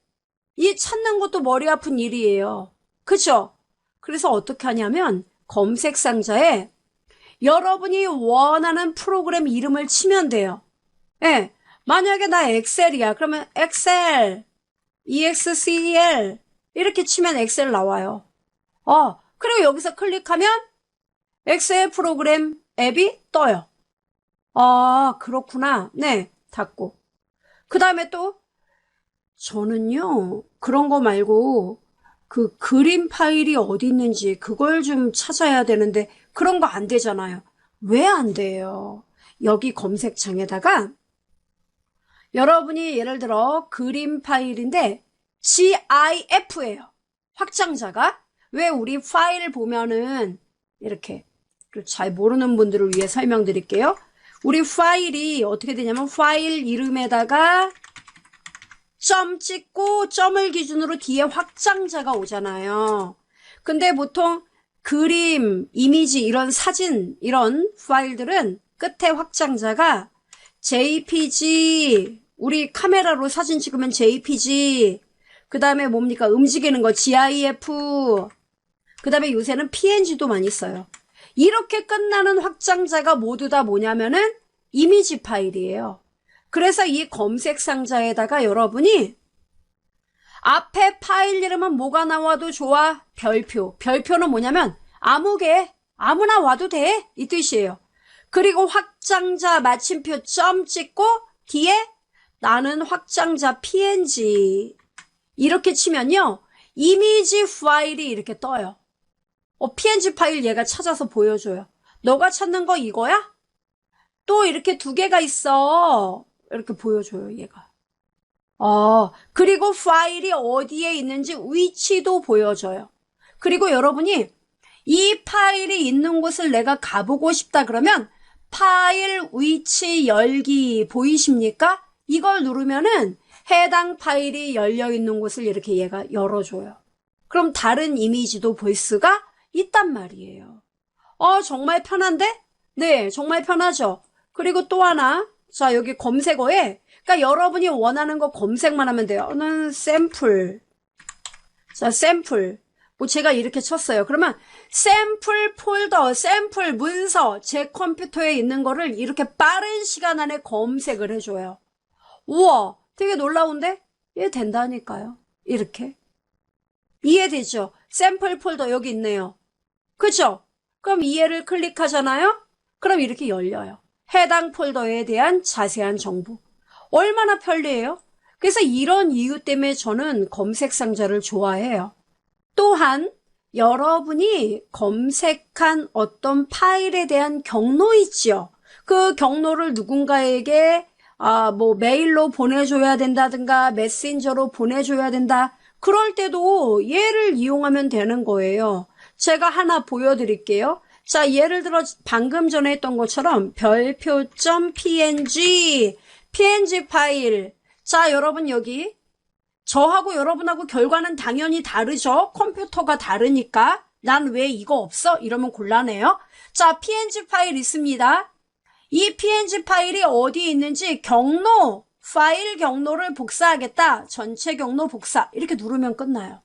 이 찾는 것도 머리 아픈 일이에요. 그죠? 그래서 어떻게 하냐면 검색 상자에 여러분이 원하는 프로그램 이름을 치면 돼요. 예. 만약에 나 엑셀이야. 그러면 엑셀, EXCL 이렇게 치면 엑셀 나와요. 그리고 여기서 클릭하면 엑셀 프로그램 앱이 떠요. 그렇구나. 네, 닫고. 그 다음에 또 저는요, 그런 거 말고 그 그림 파일이 어디 있는지 그걸 좀 찾아야 되는데 그런 거 안 되잖아요. 왜 안 돼요? 여기 검색창에다가 여러분이 예를 들어 그림 파일인데 GIF예요. 확장자가. 왜 우리 파일 보면은 이렇게 잘 모르는 분들을 위해 설명드릴게요. 우리 파일이 어떻게 되냐면 파일 이름에다가 점 찍고 점을 기준으로 뒤에 확장자가 오잖아요. 근데 보통 그림, 이미지, 이런 사진, 이런 파일들은 끝에 확장자가 JPG, 우리 카메라로 사진 찍으면 JPG, 그 다음에 뭡니까? 움직이는 거 GIF, 그 다음에 요새는 PNG도 많이 써요. 이렇게 끝나는 확장자가 모두 다 뭐냐면은 이미지 파일이에요. 그래서 이 검색 상자에다가 여러분이 앞에 파일 이름은 뭐가 나와도 좋아? 별표. 별표는 뭐냐면 아무나 와도 돼. 이 뜻이에요. 그리고 확장자 마침표 점 찍고 뒤에 나는 확장자 PNG 이렇게 치면요. 이미지 파일이 이렇게 떠요. PNG 파일 얘가 찾아서 보여줘요. 너가 찾는 거 이거야? 또 이렇게 두 개가 있어. 이렇게 보여줘요, 얘가. 그리고 파일이 어디에 있는지 위치도 보여줘요. 그리고 여러분이 이 파일이 있는 곳을 내가 가보고 싶다 그러면 파일 위치 열기 보이십니까? 이걸 누르면은 해당 파일이 열려 있는 곳을 이렇게 얘가 열어줘요. 그럼 다른 이미지도 볼 수가 있단 말이에요. 정말 편한데? 네, 정말 편하죠. 그리고 또 하나, 자, 여기 검색어에, 그러니까 여러분이 원하는 거 검색만 하면 돼요. 는 샘플. 자, 샘플. 뭐 제가 이렇게 쳤어요. 그러면 샘플 폴더, 샘플 문서, 제 컴퓨터에 있는 거를 이렇게 빠른 시간 안에 검색을 해줘요. 우와, 되게 놀라운데? 얘 된다니까요. 이렇게. 이해되죠? 샘플 폴더 여기 있네요. 그죠? 그럼 이해를 클릭하잖아요? 그럼 이렇게 열려요. 해당 폴더에 대한 자세한 정보. 얼마나 편리해요? 그래서 이런 이유 때문에 저는 검색 상자를 좋아해요. 또한 여러분이 검색한 어떤 파일에 대한 경로 있지요. 그 경로를 누군가에게 뭐 메일로 보내줘야 된다든가 메신저로 보내줘야 된다. 그럴 때도 얘를 이용하면 되는 거예요. 제가 하나 보여드릴게요. 자, 예를 들어 방금 전에 했던 것처럼 별표.png 파일. 자, 여러분 여기 저하고 여러분하고 결과는 당연히 다르죠. 컴퓨터가 다르니까. 난 왜 이거 없어? 이러면 곤란해요. 자, png 파일 있습니다. 이 png 파일이 어디에 있는지 경로, 파일 경로를 복사하겠다. 전체 경로 복사. 이렇게 누르면 끝나요.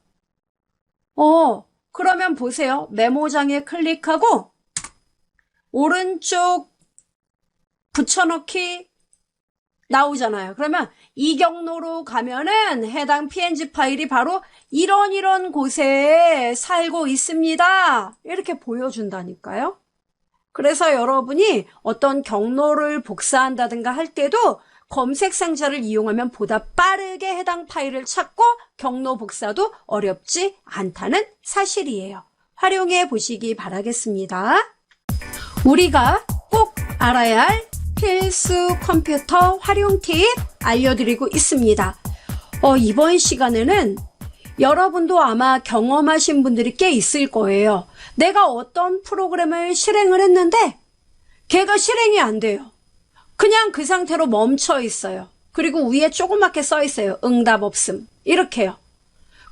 그러면 보세요. 메모장에 클릭하고 오른쪽 붙여넣기 나오잖아요. 그러면 이 경로로 가면은 해당 png 파일이 바로 이런 곳에 살고 있습니다. 이렇게 보여준다니까요. 그래서 여러분이 어떤 경로를 복사한다든가 할 때도 검색 상자를 이용하면 보다 빠르게 해당 파일을 찾고 경로 복사도 어렵지 않다는 사실이에요. 활용해 보시기 바라겠습니다. 우리가 꼭 알아야 할 필수 컴퓨터 활용 팁 알려드리고 있습니다. 이번 시간에는 여러분도 아마 경험하신 분들이 꽤 있을 거예요. 내가 어떤 프로그램을 실행을 했는데 걔가 실행이 안 돼요. 그냥 그 상태로 멈춰 있어요. 그리고 위에 조그맣게 써 있어요. 응답 없음. 이렇게요.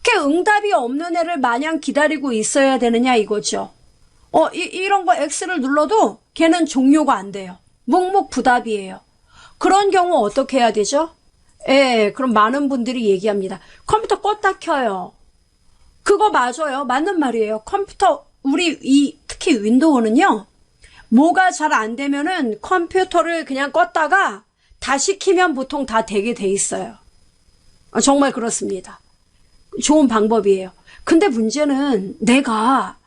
걔 응답이 없는 애를 마냥 기다리고 있어야 되느냐 이거죠. 이런 거 X를 눌러도 걔는 종료가 안 돼요. 묵묵부답이에요. 그런 경우 어떻게 해야 되죠? 그럼 많은 분들이 얘기합니다. 컴퓨터 껐다 켜요. 그거 맞아요. 맞는 말이에요. 컴퓨터, 특히 윈도우는요, 뭐가 잘 안 되면은 컴퓨터를 그냥 껐다가 다시 키면 보통 다 되게 돼 있어요. 정말 그렇습니다. 좋은 방법이에요. 근데 문제는 내가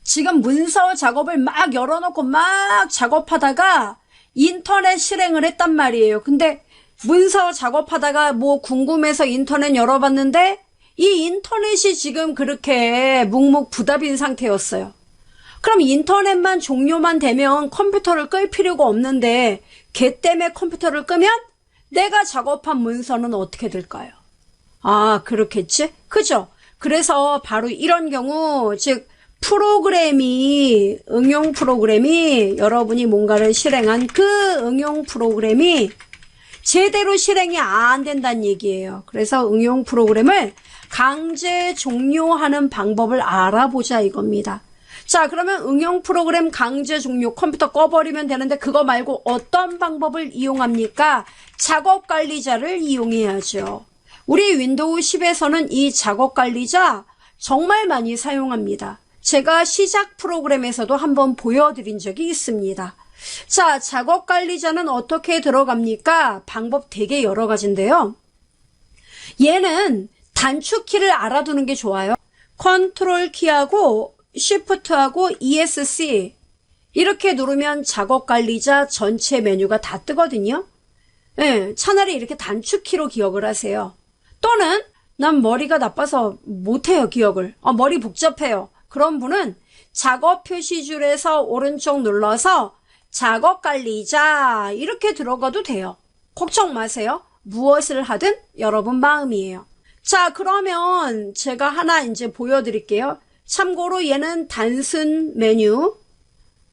지금 문서 작업을 막 열어놓고 막 작업하다가 인터넷 실행을 했단 말이에요. 근데 문서 작업하다가 뭐 궁금해서 인터넷 열어봤는데 이 인터넷이 지금 그렇게 묵묵부답인 상태였어요. 그럼 인터넷만 종료만 되면 컴퓨터를 끌 필요가 없는데 걔 때문에 컴퓨터를 끄면 내가 작업한 문서는 어떻게 될까요? 그렇겠지? 그죠? 그래서 바로 이런 경우, 즉 응용 프로그램이 여러분이 뭔가를 실행한 그 응용 프로그램이 제대로 실행이 안 된다는 얘기예요. 그래서 응용 프로그램을 강제 종료하는 방법을 알아보자 이겁니다. 자, 그러면 응용 프로그램 강제 종료, 컴퓨터 꺼버리면 되는데 그거 말고 어떤 방법을 이용합니까? 작업 관리자를 이용해야죠. 우리 윈도우 10에서는 이 작업 관리자 정말 많이 사용합니다. 제가 시작 프로그램에서도 한번 보여드린 적이 있습니다. 자, 작업 관리자는 어떻게 들어갑니까? 방법 되게 여러 가지인데요. 얘는 단축키를 알아두는 게 좋아요. 컨트롤 키하고 쉬프트하고 ESC 이렇게 누르면 작업 관리자 전체 메뉴가 다 뜨거든요. 차라리 이렇게 단축키로 기억을 하세요. 또는 난 머리가 나빠서 못해요, 기억을. 머리 복잡해요. 그런 분은 작업 표시줄에서 오른쪽 눌러서 작업 관리자 이렇게 들어가도 돼요. 걱정 마세요. 무엇을 하든 여러분 마음이에요. 자, 그러면 제가 하나 이제 보여드릴게요. 참고로 얘는 단순 메뉴,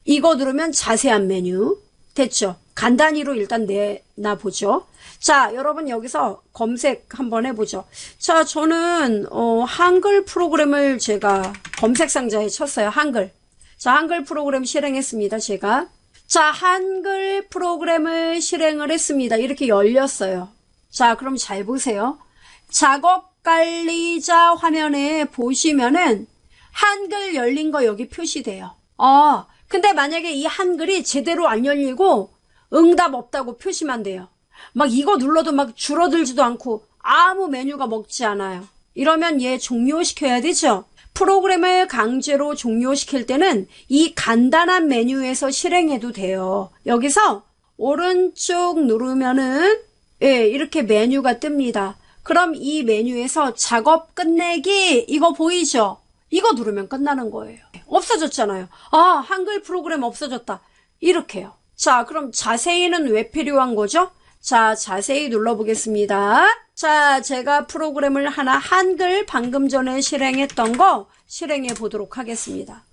이거 누르면 자세한 메뉴. 됐죠? 간단히로 일단 내놔보죠. 자, 여러분 여기서 검색 한번 해보죠. 자, 저는 한글 프로그램을 제가 검색 상자에 쳤어요. 한글. 자, 한글 프로그램 실행했습니다. 제가. 자, 한글 프로그램을 실행을 했습니다. 이렇게 열렸어요. 자, 그럼 잘 보세요. 작업 작업관리자 화면에 보시면은 한글 열린 거 여기 표시돼요. 근데 만약에 이 한글이 제대로 안 열리고 응답 없다고 표시만 돼요. 막 이거 눌러도 막 줄어들지도 않고 아무 메뉴가 먹지 않아요. 이러면 얘 종료시켜야 되죠. 프로그램을 강제로 종료시킬 때는 이 간단한 메뉴에서 실행해도 돼요. 여기서 오른쪽 누르면은 이렇게 메뉴가 뜹니다. 그럼 이 메뉴에서 작업 끝내기 이거 보이죠? 이거 누르면 끝나는 거예요. 없어졌잖아요. 한글 프로그램 없어졌다. 이렇게요. 자, 그럼 자세히는 왜 필요한 거죠? 자, 자세히 눌러보겠습니다. 자, 제가 프로그램을 하나 한글 방금 전에 실행했던 거 실행해 보도록 하겠습니다.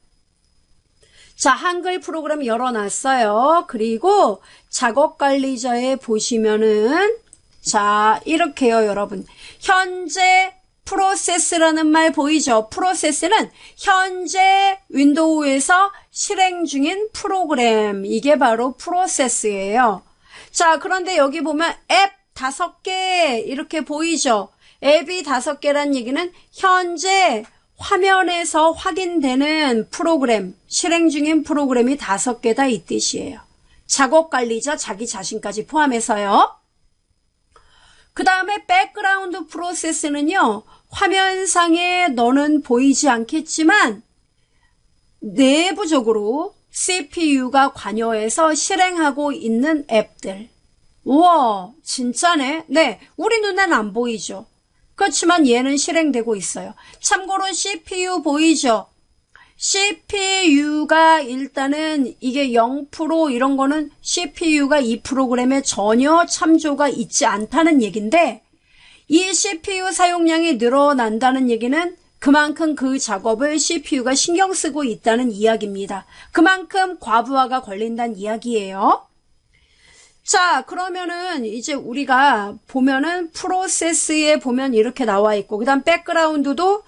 자, 한글 프로그램 열어놨어요. 그리고 작업관리자에 보시면은 자, 이렇게요, 여러분. 현재 프로세스라는 말 보이죠? 프로세스는 현재 윈도우에서 실행 중인 프로그램. 이게 바로 프로세스예요. 자, 그런데 여기 보면 앱 5개 이렇게 보이죠? 앱이 5개란 얘기는 현재 화면에서 확인되는 프로그램, 실행 중인 프로그램이 5개다 이 뜻이에요. 작업관리자 자기 자신까지 포함해서요. 그 다음에 백그라운드 프로세스는요. 화면상에 너는 보이지 않겠지만 내부적으로 CPU가 관여해서 실행하고 있는 앱들. 우와, 진짜네. 네, 우리 눈에는 안 보이죠. 그렇지만 얘는 실행되고 있어요. 참고로 CPU 보이죠? CPU가 일단은 이게 0% 이런 거는 CPU가 이 프로그램에 전혀 참조가 있지 않다는 얘기인데 이 CPU 사용량이 늘어난다는 얘기는 그만큼 그 작업을 CPU가 신경 쓰고 있다는 이야기입니다. 그만큼 과부하가 걸린다는 이야기예요. 자, 그러면은 이제 우리가 보면은 프로세스에 보면 이렇게 나와 있고 그다음 백그라운드도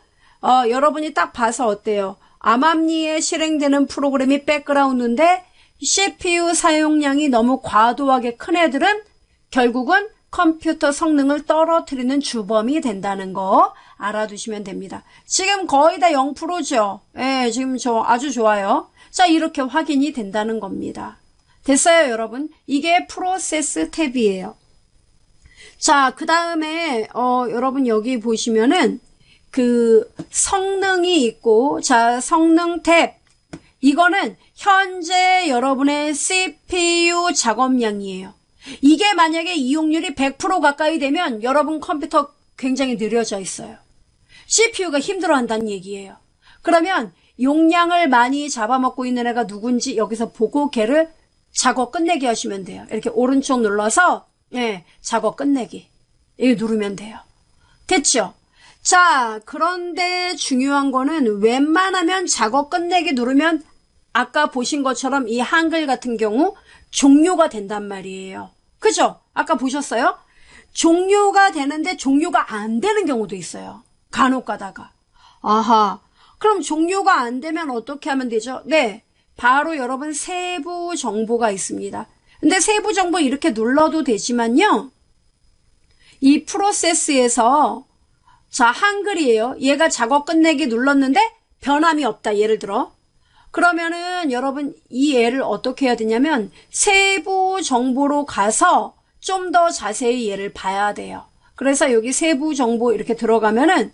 여러분이 딱 봐서 어때요? 암암리에 실행되는 프로그램이 백그라운드인데 CPU 사용량이 너무 과도하게 큰 애들은 결국은 컴퓨터 성능을 떨어뜨리는 주범이 된다는 거 알아두시면 됩니다. 지금 거의 다 0%죠? 예, 지금 아주 좋아요. 자, 이렇게 확인이 된다는 겁니다. 됐어요, 여러분? 이게 프로세스 탭이에요. 자, 그 다음에, 여러분 여기 보시면은, 그, 성능이 있고, 자, 성능 탭. 이거는 현재 여러분의 CPU 작업량이에요. 이게 만약에 이용률이 100% 가까이 되면 여러분 컴퓨터 굉장히 느려져 있어요. CPU가 힘들어한다는 얘기예요. 그러면 용량을 많이 잡아먹고 있는 애가 누군지 여기서 보고 걔를 작업 끝내기 하시면 돼요. 이렇게 오른쪽 눌러서 작업 끝내기 이거 누르면 돼요. 됐죠? 자, 그런데 중요한 거는 웬만하면 작업 끝내기 누르면 아까 보신 것처럼 이 한글 같은 경우 종료가 된단 말이에요. 그죠? 아까 보셨어요? 종료가 되는데 종료가 안 되는 경우도 있어요. 간혹 가다가. 아하. 그럼 종료가 안 되면 어떻게 하면 되죠? 네. 바로 여러분 세부 정보가 있습니다. 근데 세부 정보 이렇게 눌러도 되지만요. 이 프로세스에서 자, 한글이에요. 얘가 작업 끝내기 눌렀는데 변함이 없다. 예를 들어. 그러면은 여러분 이 얘를 어떻게 해야 되냐면 세부 정보로 가서 좀 더 자세히 얘를 봐야 돼요. 그래서 여기 세부 정보 이렇게 들어가면은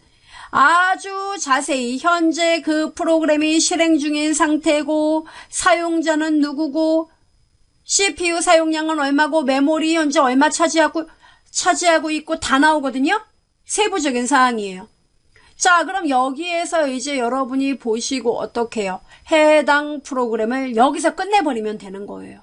아주 자세히 현재 그 프로그램이 실행 중인 상태고 사용자는 누구고 CPU 사용량은 얼마고 메모리 현재 얼마 차지하고 있고 다 나오거든요. 세부적인 사항이에요. 자, 그럼 여기에서 이제 여러분이 보시고 어떻게 해요? 해당 프로그램을 여기서 끝내버리면 되는 거예요.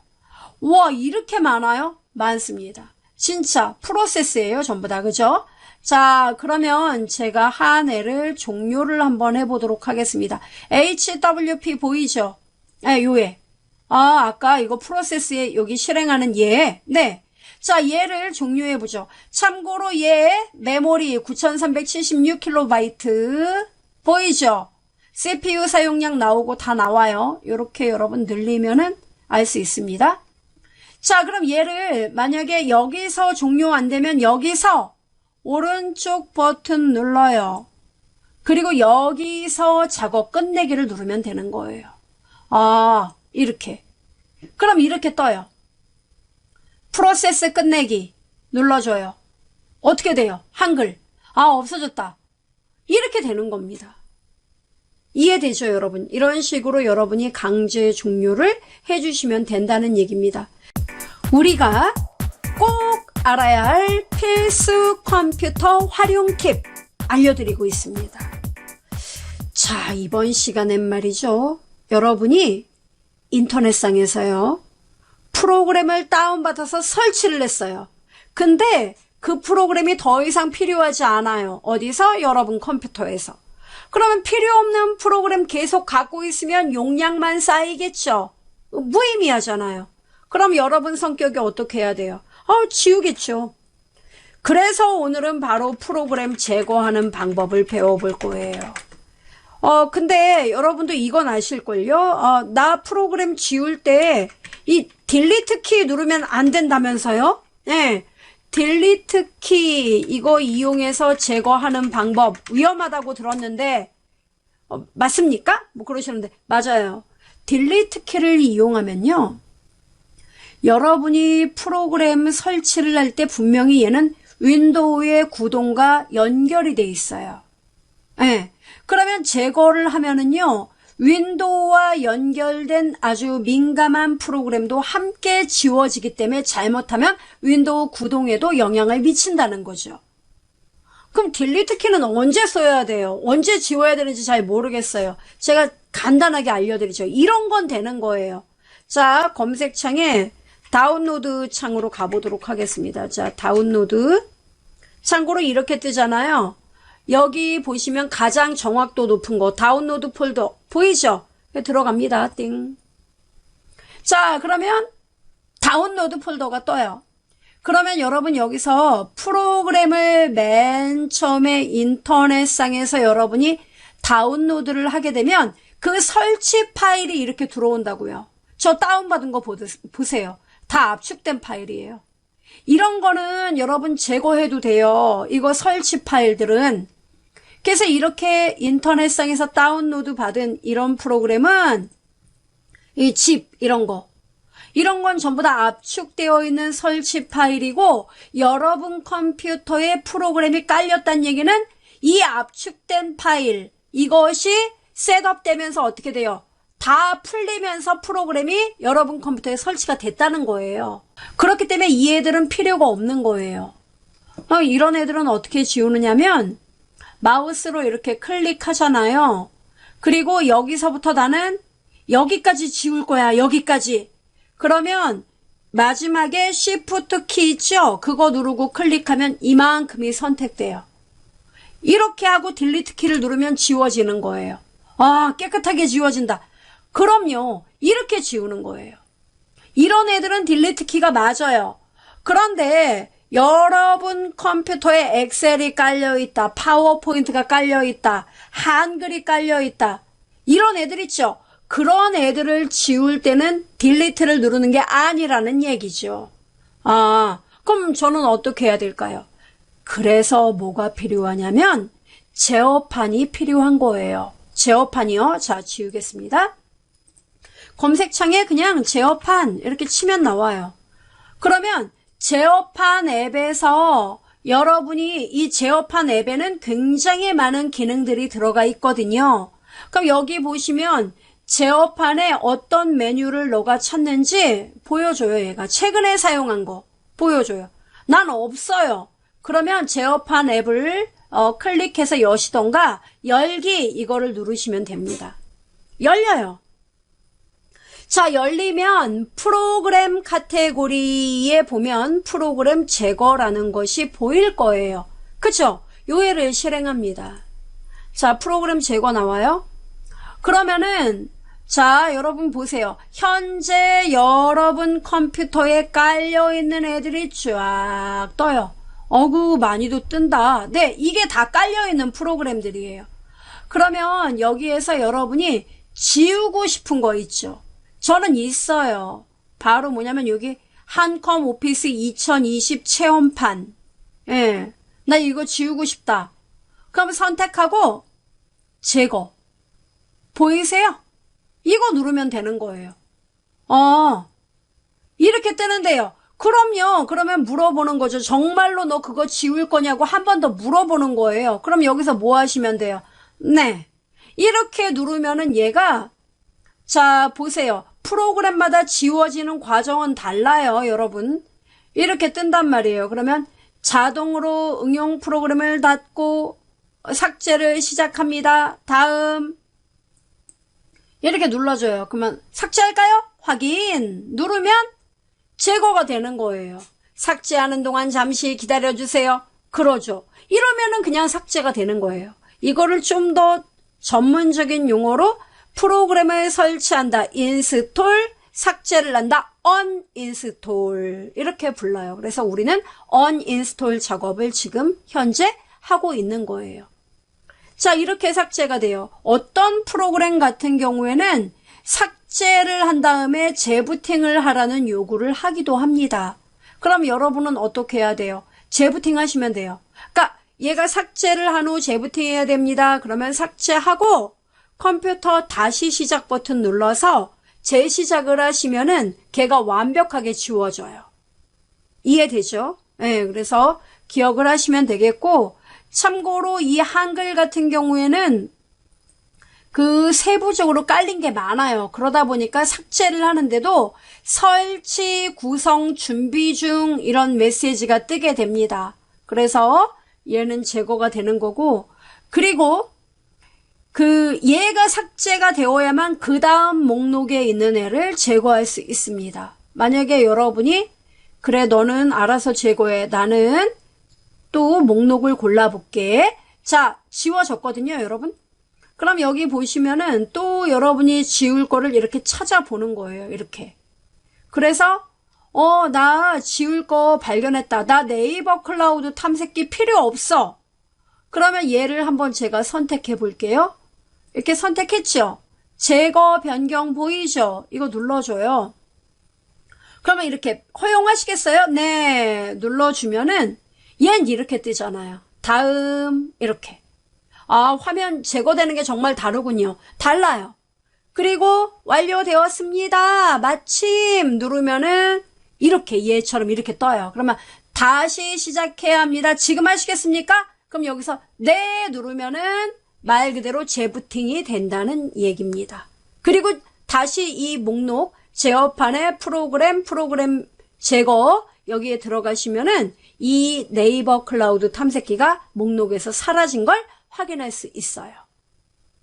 우와, 이렇게 많아요? 많습니다. 진짜 프로세스예요, 전부 다. 그죠? 자, 그러면 제가 한 애를 종료를 한번 해보도록 하겠습니다. HWP 보이죠? 네, 요 애. 아까 이거 프로세스에 여기 실행하는 얘. 네. 자, 얘를 종료해보죠. 참고로 얘 메모리 9376KB 보이죠? CPU 사용량 나오고 다 나와요. 요렇게 여러분 늘리면은 알 수 있습니다. 자, 그럼 얘를 만약에 여기서 종료 안 되면 여기서 오른쪽 버튼 눌러요. 그리고 여기서 작업 끝내기를 누르면 되는 거예요. 아, 이렇게. 그럼 이렇게 떠요. 프로세스 끝내기 눌러줘요. 어떻게 돼요? 한글. 아, 없어졌다. 이렇게 되는 겁니다. 이해되죠, 여러분? 이런 식으로 여러분이 강제 종료를 해주시면 된다는 얘기입니다. 우리가 꼭 알아야 할 필수 컴퓨터 활용 팁 알려드리고 있습니다. 자, 이번 시간엔 말이죠. 여러분이 인터넷상에서요. 프로그램을 다운받아서 설치를 했어요. 근데 그 프로그램이 더 이상 필요하지 않아요. 어디서? 여러분 컴퓨터에서. 그러면 필요 없는 프로그램 계속 갖고 있으면 용량만 쌓이겠죠. 무의미하잖아요. 그럼 여러분 성격이 어떻게 해야 돼요? 지우겠죠. 그래서 오늘은 바로 프로그램 제거하는 방법을 배워볼 거예요. 근데 여러분도 이건 아실걸요? 나 프로그램 지울 때 이 딜리트 키 누르면 안 된다면서요? 네. 딜리트 키 이거 이용해서 제거하는 방법 위험하다고 들었는데 맞습니까? 뭐 그러시는데 맞아요. 딜리트 키를 이용하면요. 여러분이 프로그램 설치를 할 때 분명히 얘는 윈도우의 구동과 연결이 돼 있어요. 네. 그러면 제거를 하면은요. 윈도우와 연결된 아주 민감한 프로그램도 함께 지워지기 때문에 잘못하면 윈도우 구동에도 영향을 미친다는 거죠. 그럼 딜리트 키는 언제 써야 돼요? 언제 지워야 되는지 잘 모르겠어요. 제가 간단하게 알려드리죠. 이런 건 되는 거예요. 자, 검색창에 다운로드 창으로 가보도록 하겠습니다. 자, 다운로드. 참고로 이렇게 뜨잖아요. 여기 보시면 가장 정확도 높은 거 다운로드 폴더 보이죠? 들어갑니다. 띵. 자, 그러면 다운로드 폴더가 떠요. 그러면 여러분 여기서 프로그램을 맨 처음에 인터넷상에서 여러분이 다운로드를 하게 되면 그 설치 파일이 이렇게 들어온다고요. 저 다운받은 거 보세요. 다 압축된 파일이에요. 이런 거는 여러분 제거해도 돼요. 이거 설치 파일들은. 그래서 이렇게 인터넷상에서 다운로드 받은 이런 프로그램은 이 집 이런 건 전부 다 압축되어 있는 설치 파일이고 여러분 컴퓨터에 프로그램이 깔렸다는 얘기는 이 압축된 파일 이것이 셋업되면서 어떻게 돼요? 다 풀리면서 프로그램이 여러분 컴퓨터에 설치가 됐다는 거예요. 그렇기 때문에 이 애들은 필요가 없는 거예요. 이런 애들은 어떻게 지우느냐면 마우스로 이렇게 클릭하잖아요. 그리고 여기서부터 나는 여기까지 지울 거야. 여기까지. 그러면 마지막에 Shift 키 있죠? 그거 누르고 클릭하면 이만큼이 선택돼요. 이렇게 하고 딜리트 키를 누르면 지워지는 거예요. 깨끗하게 지워진다. 그럼요. 이렇게 지우는 거예요. 이런 애들은 딜리트 키가 맞아요. 그런데 여러분 컴퓨터에 엑셀이 깔려있다. 파워포인트가 깔려있다. 한글이 깔려있다. 이런 애들 있죠. 그런 애들을 지울 때는 딜리트를 누르는 게 아니라는 얘기죠. 그럼 저는 어떻게 해야 될까요? 그래서 뭐가 필요하냐면 제어판이 필요한 거예요. 제어판이요. 자, 지우겠습니다. 검색창에 그냥 제어판 이렇게 치면 나와요. 그러면 제어판 앱에서 여러분이 이 제어판 앱에는 굉장히 많은 기능들이 들어가 있거든요. 그럼 여기 보시면 제어판에 어떤 메뉴를 너가 찾는지 보여줘요. 얘가 최근에 사용한 거 보여줘요. 난 없어요. 그러면 제어판 앱을 클릭해서 여시던가 열기 이거를 누르시면 됩니다. 열려요. 자, 열리면 프로그램 카테고리에 보면 프로그램 제거라는 것이 보일 거예요. 그쵸? 요애를 실행합니다. 자, 프로그램 제거 나와요. 그러면은 자, 여러분 보세요. 현재 여러분 컴퓨터에 깔려있는 애들이 쫙 떠요. 어구, 많이도 뜬다. 네, 이게 다 깔려있는 프로그램들이에요. 그러면 여기에서 여러분이 지우고 싶은 거 있죠? 저는 있어요. 바로 뭐냐면 여기 한컴 오피스 2020 체험판. 예. 나 이거 지우고 싶다. 그럼 선택하고 제거. 보이세요? 이거 누르면 되는 거예요. 이렇게 뜨는데요. 그럼요. 그러면 물어보는 거죠. 정말로 너 그거 지울 거냐고 한 번 더 물어보는 거예요. 그럼 여기서 뭐 하시면 돼요? 네. 이렇게 누르면은 얘가, 자, 보세요. 프로그램마다 지워지는 과정은 달라요, 여러분. 이렇게 뜬단 말이에요. 그러면 자동으로 응용 프로그램을 닫고 삭제를 시작합니다. 다음. 이렇게 눌러줘요. 그러면 삭제할까요? 확인. 누르면 제거가 되는 거예요. 삭제하는 동안 잠시 기다려주세요. 그러죠. 이러면은 그냥 삭제가 되는 거예요. 이거를 좀 더 전문적인 용어로 프로그램을 설치한다. 인스톨, 삭제를 한다. 언인스톨. 이렇게 불러요. 그래서 우리는 언인스톨 작업을 지금 현재 하고 있는 거예요. 자, 이렇게 삭제가 돼요. 어떤 프로그램 같은 경우에는 삭제를 한 다음에 재부팅을 하라는 요구를 하기도 합니다. 그럼 여러분은 어떻게 해야 돼요? 재부팅 하시면 돼요. 그러니까 얘가 삭제를 한 후 재부팅해야 됩니다. 그러면 삭제하고 컴퓨터 다시 시작 버튼 눌러서 재시작을 하시면은 걔가 완벽하게 지워져요. 이해되죠? 네, 그래서 기억을 하시면 되겠고, 참고로 이 한글 같은 경우에는 그 세부적으로 깔린 게 많아요. 그러다 보니까 삭제를 하는데도 설치, 구성, 준비 중 이런 메시지가 뜨게 됩니다. 그래서 얘는 제거가 되는 거고, 그리고 얘가 삭제가 되어야만 그 다음 목록에 있는 애를 제거할 수 있습니다. 만약에 여러분이 그래 너는 알아서 제거해. 나는 또 목록을 골라볼게. 자, 지워졌거든요, 여러분. 그럼 여기 보시면은 또 여러분이 지울 거를 이렇게 찾아보는 거예요. 이렇게. 그래서 나 지울 거 발견했다. 나 네이버 클라우드 탐색기 필요 없어. 그러면 얘를 한번 제가 선택해 볼게요. 이렇게 선택했죠. 제거 변경 보이죠? 이거 눌러줘요. 그러면 이렇게 허용하시겠어요? 네. 눌러주면은 얘는 이렇게 뜨잖아요. 다음 이렇게. 화면 제거되는 게 정말 다르군요. 달라요. 그리고 완료되었습니다. 마침 누르면은 이렇게 얘처럼 이렇게 떠요. 그러면 다시 시작해야 합니다. 지금 하시겠습니까? 그럼 여기서 네 누르면은 말 그대로 재부팅이 된다는 얘기입니다. 그리고 다시 이 목록 제어판의 프로그램 제거 여기에 들어가시면은 이 네이버 클라우드 탐색기가 목록에서 사라진 걸 확인할 수 있어요.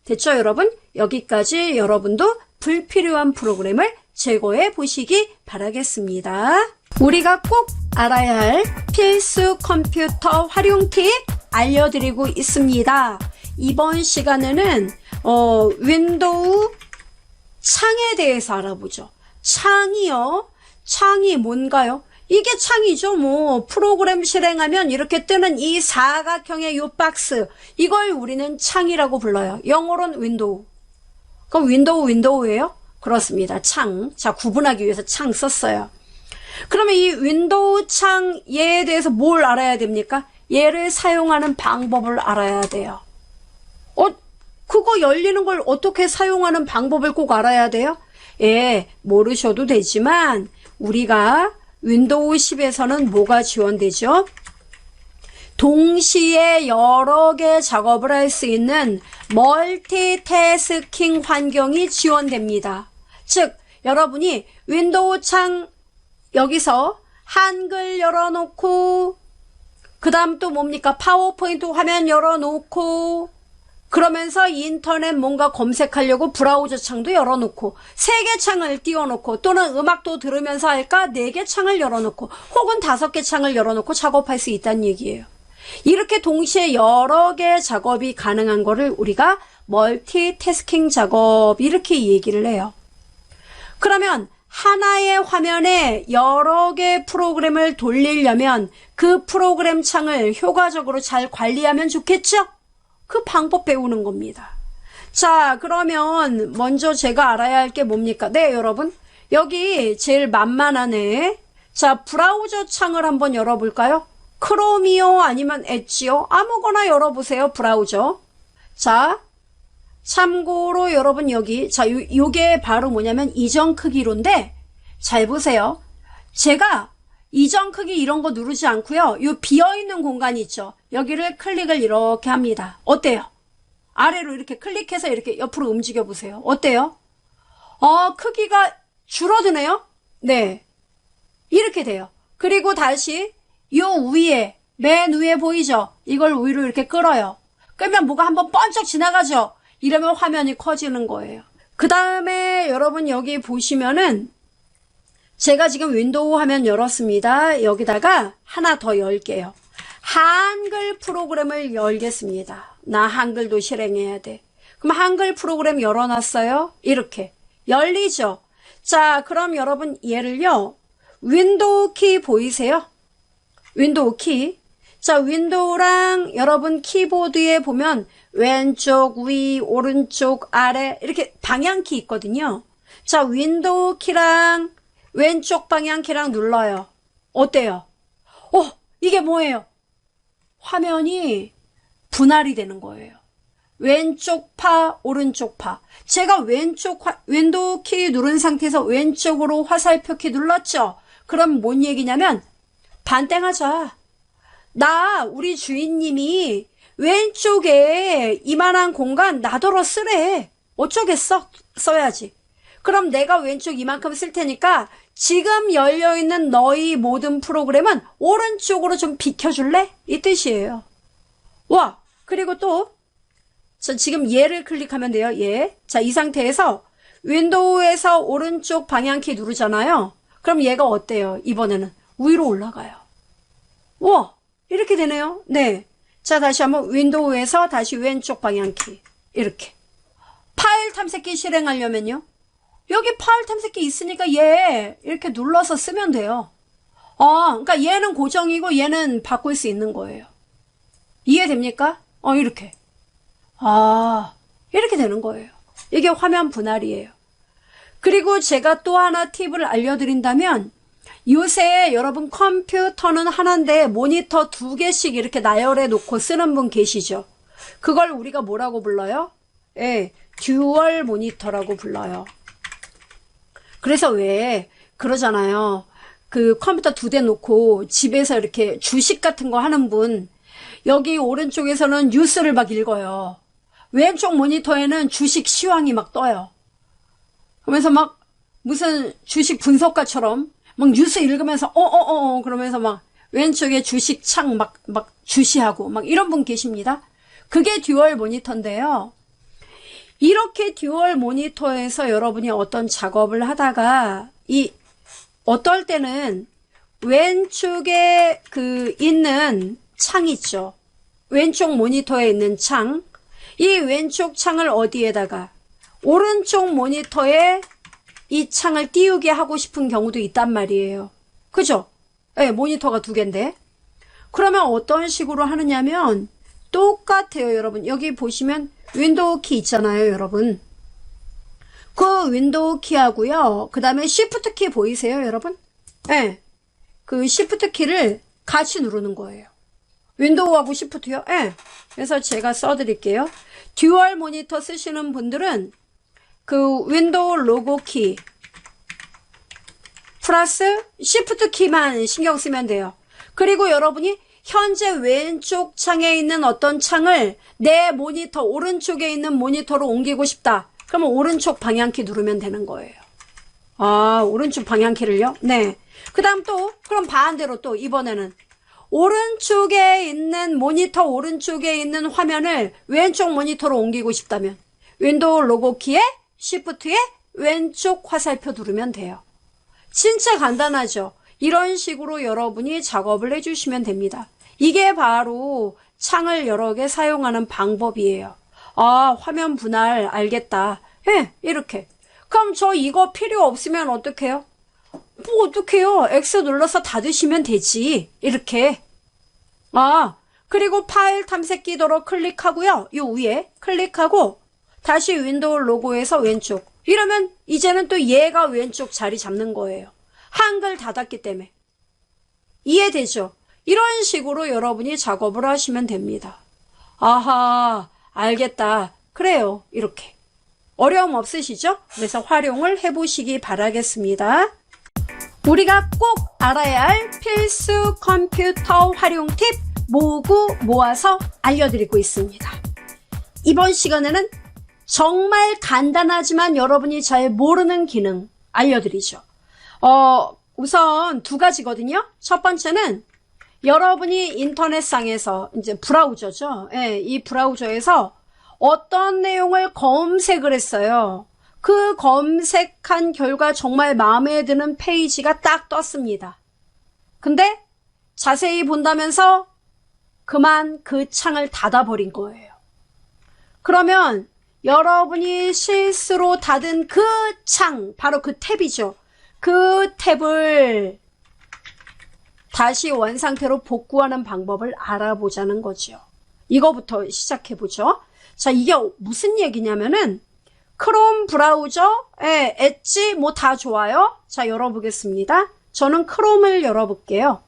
됐죠, 여러분? 여기까지 여러분도 불필요한 프로그램을 제거해 보시기 바라겠습니다. 우리가 꼭 알아야 할 필수 컴퓨터 활용 팁 알려드리고 있습니다. 이번 시간에는 윈도우 창에 대해서 알아보죠. 창이요. 창이 뭔가요? 이게 창이죠. 뭐 프로그램 실행하면 이렇게 뜨는 이 사각형의 요 박스, 이걸 우리는 창이라고 불러요. 영어로는 윈도우. 그럼 윈도우예요? 그렇습니다. 창. 자, 구분하기 위해서 창 썼어요. 그러면 이 윈도우 창 얘에 대해서 뭘 알아야 됩니까? 얘를 사용하는 방법을 알아야 돼요. 그거 열리는 걸 어떻게 사용하는 방법을 꼭 알아야 돼요? 예, 모르셔도 되지만 우리가 윈도우 10에서는 뭐가 지원되죠? 동시에 여러 개 작업을 할 수 있는 멀티태스킹 환경이 지원됩니다. 즉, 여러분이 윈도우 창 여기서 한글 열어놓고 그 다음 또 뭡니까? 파워포인트 화면 열어놓고 그러면서 인터넷 뭔가 검색하려고 브라우저 창도 열어놓고 3개 창을 띄워놓고 또는 음악도 들으면서 할까 4개 창을 열어놓고 혹은 5개 창을 열어놓고 작업할 수 있다는 얘기예요. 이렇게 동시에 여러 개 작업이 가능한 거를 우리가 멀티태스킹 작업 이렇게 얘기를 해요. 그러면 하나의 화면에 여러 개 프로그램을 돌리려면 그 프로그램 창을 효과적으로 잘 관리하면 좋겠죠? 그 방법 배우는 겁니다. 자, 그러면 먼저 제가 알아야 할 게 뭡니까? 네, 여러분. 여기 제일 만만하네. 자, 브라우저 창을 한번 열어볼까요? 크롬이요? 아니면 엣지요? 아무거나 열어보세요. 브라우저. 자, 참고로 여러분 여기, 자, 요게 바로 뭐냐면 이전 크기로인데, 잘 보세요. 제가 이전 크기 이런 거 누르지 않고요. 요 비어있는 공간이 있죠. 여기를 클릭을 이렇게 합니다. 어때요? 아래로 이렇게 클릭해서 이렇게 옆으로 움직여 보세요. 어때요? 크기가 줄어드네요? 네. 이렇게 돼요. 그리고 다시 요 위에, 맨 위에 보이죠? 이걸 위로 이렇게 끌어요. 끌면 뭐가 한번 번쩍 지나가죠? 이러면 화면이 커지는 거예요. 그 다음에 여러분 여기 보시면은 제가 지금 윈도우 화면 열었습니다. 여기다가 하나 더 열게요. 한글 프로그램을 열겠습니다. 나 한글도 실행해야 돼. 그럼 한글 프로그램 열어놨어요. 이렇게 열리죠. 자, 그럼 여러분 얘를요. 윈도우 키 보이세요? 윈도우 키. 자, 윈도우랑 여러분 키보드에 보면 왼쪽, 위, 오른쪽, 아래 이렇게 방향키 있거든요. 자, 윈도우 키랑 왼쪽 방향키랑 눌러요. 어때요? 이게 뭐예요? 화면이 분할이 되는 거예요. 왼쪽 파, 오른쪽 파. 제가 윈도우 키 누른 상태에서 왼쪽으로 화살표 키 눌렀죠? 그럼 뭔 얘기냐면 반땡하자. 우리 주인님이 왼쪽에 이만한 공간 나더러 쓰래. 어쩌겠어? 써야지. 그럼 내가 왼쪽 이만큼 쓸 테니까 지금 열려있는 너희 모든 프로그램은 오른쪽으로 좀 비켜줄래? 이 뜻이에요. 와, 그리고 또 지금 얘를 클릭하면 돼요. 얘. 자, 이 상태에서 윈도우에서 오른쪽 방향키 누르잖아요. 그럼 얘가 어때요? 이번에는 위로 올라가요. 와, 이렇게 되네요. 네. 자, 다시 한번 윈도우에서 다시 왼쪽 방향키. 이렇게. 파일 탐색기 실행하려면요. 여기 파일 탐색기 있으니까 얘 이렇게 눌러서 쓰면 돼요. 그러니까 얘는 고정이고 얘는 바꿀 수 있는 거예요. 이해됩니까? 이렇게. 이렇게 되는 거예요. 이게 화면 분할이에요. 그리고 제가 또 하나 팁을 알려드린다면 요새 여러분 컴퓨터는 하나인데 모니터 2개씩 이렇게 나열해 놓고 쓰는 분 계시죠? 그걸 우리가 뭐라고 불러요? 듀얼 모니터라고 불러요. 그래서 왜 그러잖아요. 그 컴퓨터 2대 놓고 집에서 이렇게 주식 같은 거 하는 분, 여기 오른쪽에서는 뉴스를 막 읽어요. 왼쪽 모니터에는 주식 시황이 막 떠요. 그러면서 막 무슨 주식 분석가처럼 막 뉴스 읽으면서 그러면서 막 왼쪽에 주식 창 막 주시하고 막 이런 분 계십니다. 그게 듀얼 모니터인데요. 이렇게 듀얼 모니터에서 여러분이 어떤 작업을 하다가 어떨 때는 왼쪽에 있는 창 있죠. 왼쪽 모니터에 있는 창. 이 왼쪽 창을 어디에다가 오른쪽 모니터에 이 창을 띄우게 하고 싶은 경우도 있단 말이에요. 그죠? 네, 모니터가 2개인데. 그러면 어떤 식으로 하느냐면 똑같아요, 여러분. 여기 보시면 윈도우 키 있잖아요, 여러분. 그 윈도우 키하고요. 그 다음에 쉬프트 키 보이세요, 여러분? 네. 그 쉬프트 키를 같이 누르는 거예요. 윈도우하고 쉬프트요? 네. 그래서 제가 써드릴게요. 듀얼 모니터 쓰시는 분들은 그 윈도우 로고 키 플러스 쉬프트 키만 신경 쓰면 돼요. 그리고 여러분이 현재 왼쪽 창에 있는 어떤 창을 내 모니터 오른쪽에 있는 모니터로 옮기고 싶다. 그러면 오른쪽 방향키 누르면 되는 거예요. 오른쪽 방향키를요? 네. 그 다음 또 그럼 반대로 또 이번에는 오른쪽에 있는 모니터 오른쪽에 있는 화면을 왼쪽 모니터로 옮기고 싶다면 윈도우 로고 키에 쉬프트에 왼쪽 화살표 누르면 돼요. 진짜 간단하죠? 이런 식으로 여러분이 작업을 해주시면 됩니다. 이게 바로 창을 여러 개 사용하는 방법이에요. 화면 분할 알겠다. 이렇게. 그럼 저 이거 필요 없으면 어떡해요? 뭐 어떡해요? X 눌러서 닫으시면 되지. 이렇게. 그리고 파일 탐색기 도로 클릭하고요. 요 위에 클릭하고 다시 윈도우 로고에서 왼쪽. 이러면 이제는 또 얘가 왼쪽 자리 잡는 거예요. 한글 닫았기 때문에. 이해되죠? 이런 식으로 여러분이 작업을 하시면 됩니다. 아하, 알겠다. 그래요. 이렇게. 어려움 없으시죠? 그래서 활용을 해보시기 바라겠습니다. 우리가 꼭 알아야 할 필수 컴퓨터 활용 팁 모으고 모아서 알려드리고 있습니다. 이번 시간에는 정말 간단하지만 여러분이 잘 모르는 기능 알려드리죠. 우선 두 가지거든요. 첫 번째는 여러분이 인터넷상에서 이제 브라우저죠. 예, 이 브라우저에서 어떤 내용을 검색을 했어요. 그 검색한 결과 정말 마음에 드는 페이지가 딱 떴습니다. 근데 자세히 본다면서 그만 그 창을 닫아버린 거예요. 그러면 여러분이 실수로 닫은 그 창, 바로 그 탭이죠. 그 탭을 다시 원상태로 복구하는 방법을 알아보자는 거죠. 이거부터 시작해보죠. 자, 이게 무슨 얘기냐면은 크롬 브라우저에 엣지 뭐 다 좋아요. 자, 열어보겠습니다. 저는 크롬을 열어볼게요.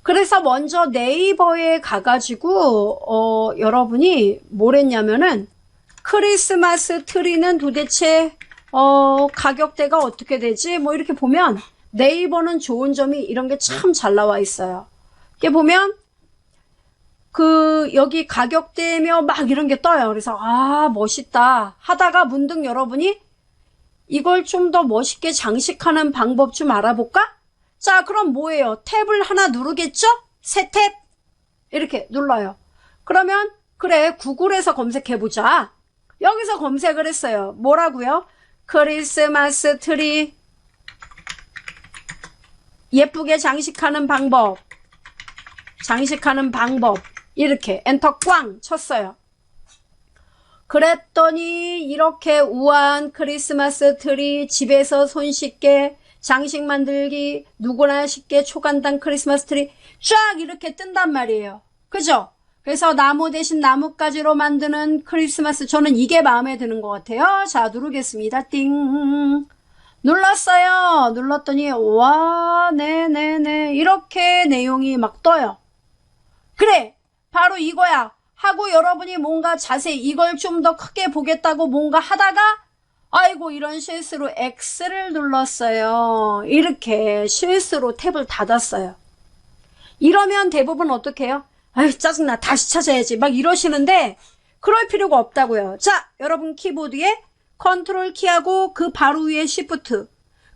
그래서 먼저 네이버에 가가지고 여러분이 뭘 했냐면은 크리스마스 트리는 도대체 가격대가 어떻게 되지? 뭐 이렇게 보면 네이버는 좋은 점이 이런 게 참 잘 나와 있어요. 이렇게 보면 여기 가격대며 막 이런 게 떠요. 그래서 아, 멋있다 하다가 문득 여러분이 이걸 좀 더 멋있게 장식하는 방법 좀 알아볼까? 자, 그럼 뭐예요? 탭을 하나 누르겠죠? 새 탭 이렇게 눌러요. 그러면 그래, 구글에서 검색해보자. 여기서 검색을 했어요. 뭐라고요? 크리스마스 트리 예쁘게 장식하는 방법 이렇게 엔터 꽝 쳤어요. 그랬더니 이렇게 우아한 크리스마스 트리 집에서 손쉽게 장식 만들기 누구나 쉽게 초간단 크리스마스 트리 쫙 이렇게 뜬단 말이에요. 그죠? 그래서 나무 대신 나뭇가지로 만드는 크리스마스, 저는 이게 마음에 드는 것 같아요. 자, 누르겠습니다. 띵 눌렀어요. 눌렀더니 와, 네네네 이렇게 내용이 막 떠요. 그래, 바로 이거야 하고 여러분이 뭔가 자세히 이걸 좀 더 크게 보겠다고 뭔가 하다가 아이고 이런 실수로 X를 눌렀어요. 이렇게 실수로 탭을 닫았어요. 이러면 대부분 어떻게 해요? 아유, 짜증나, 다시 찾아야지 막 이러시는데 그럴 필요가 없다고요. 자, 여러분 키보드에 컨트롤 키하고 그 바로 위에 쉬프트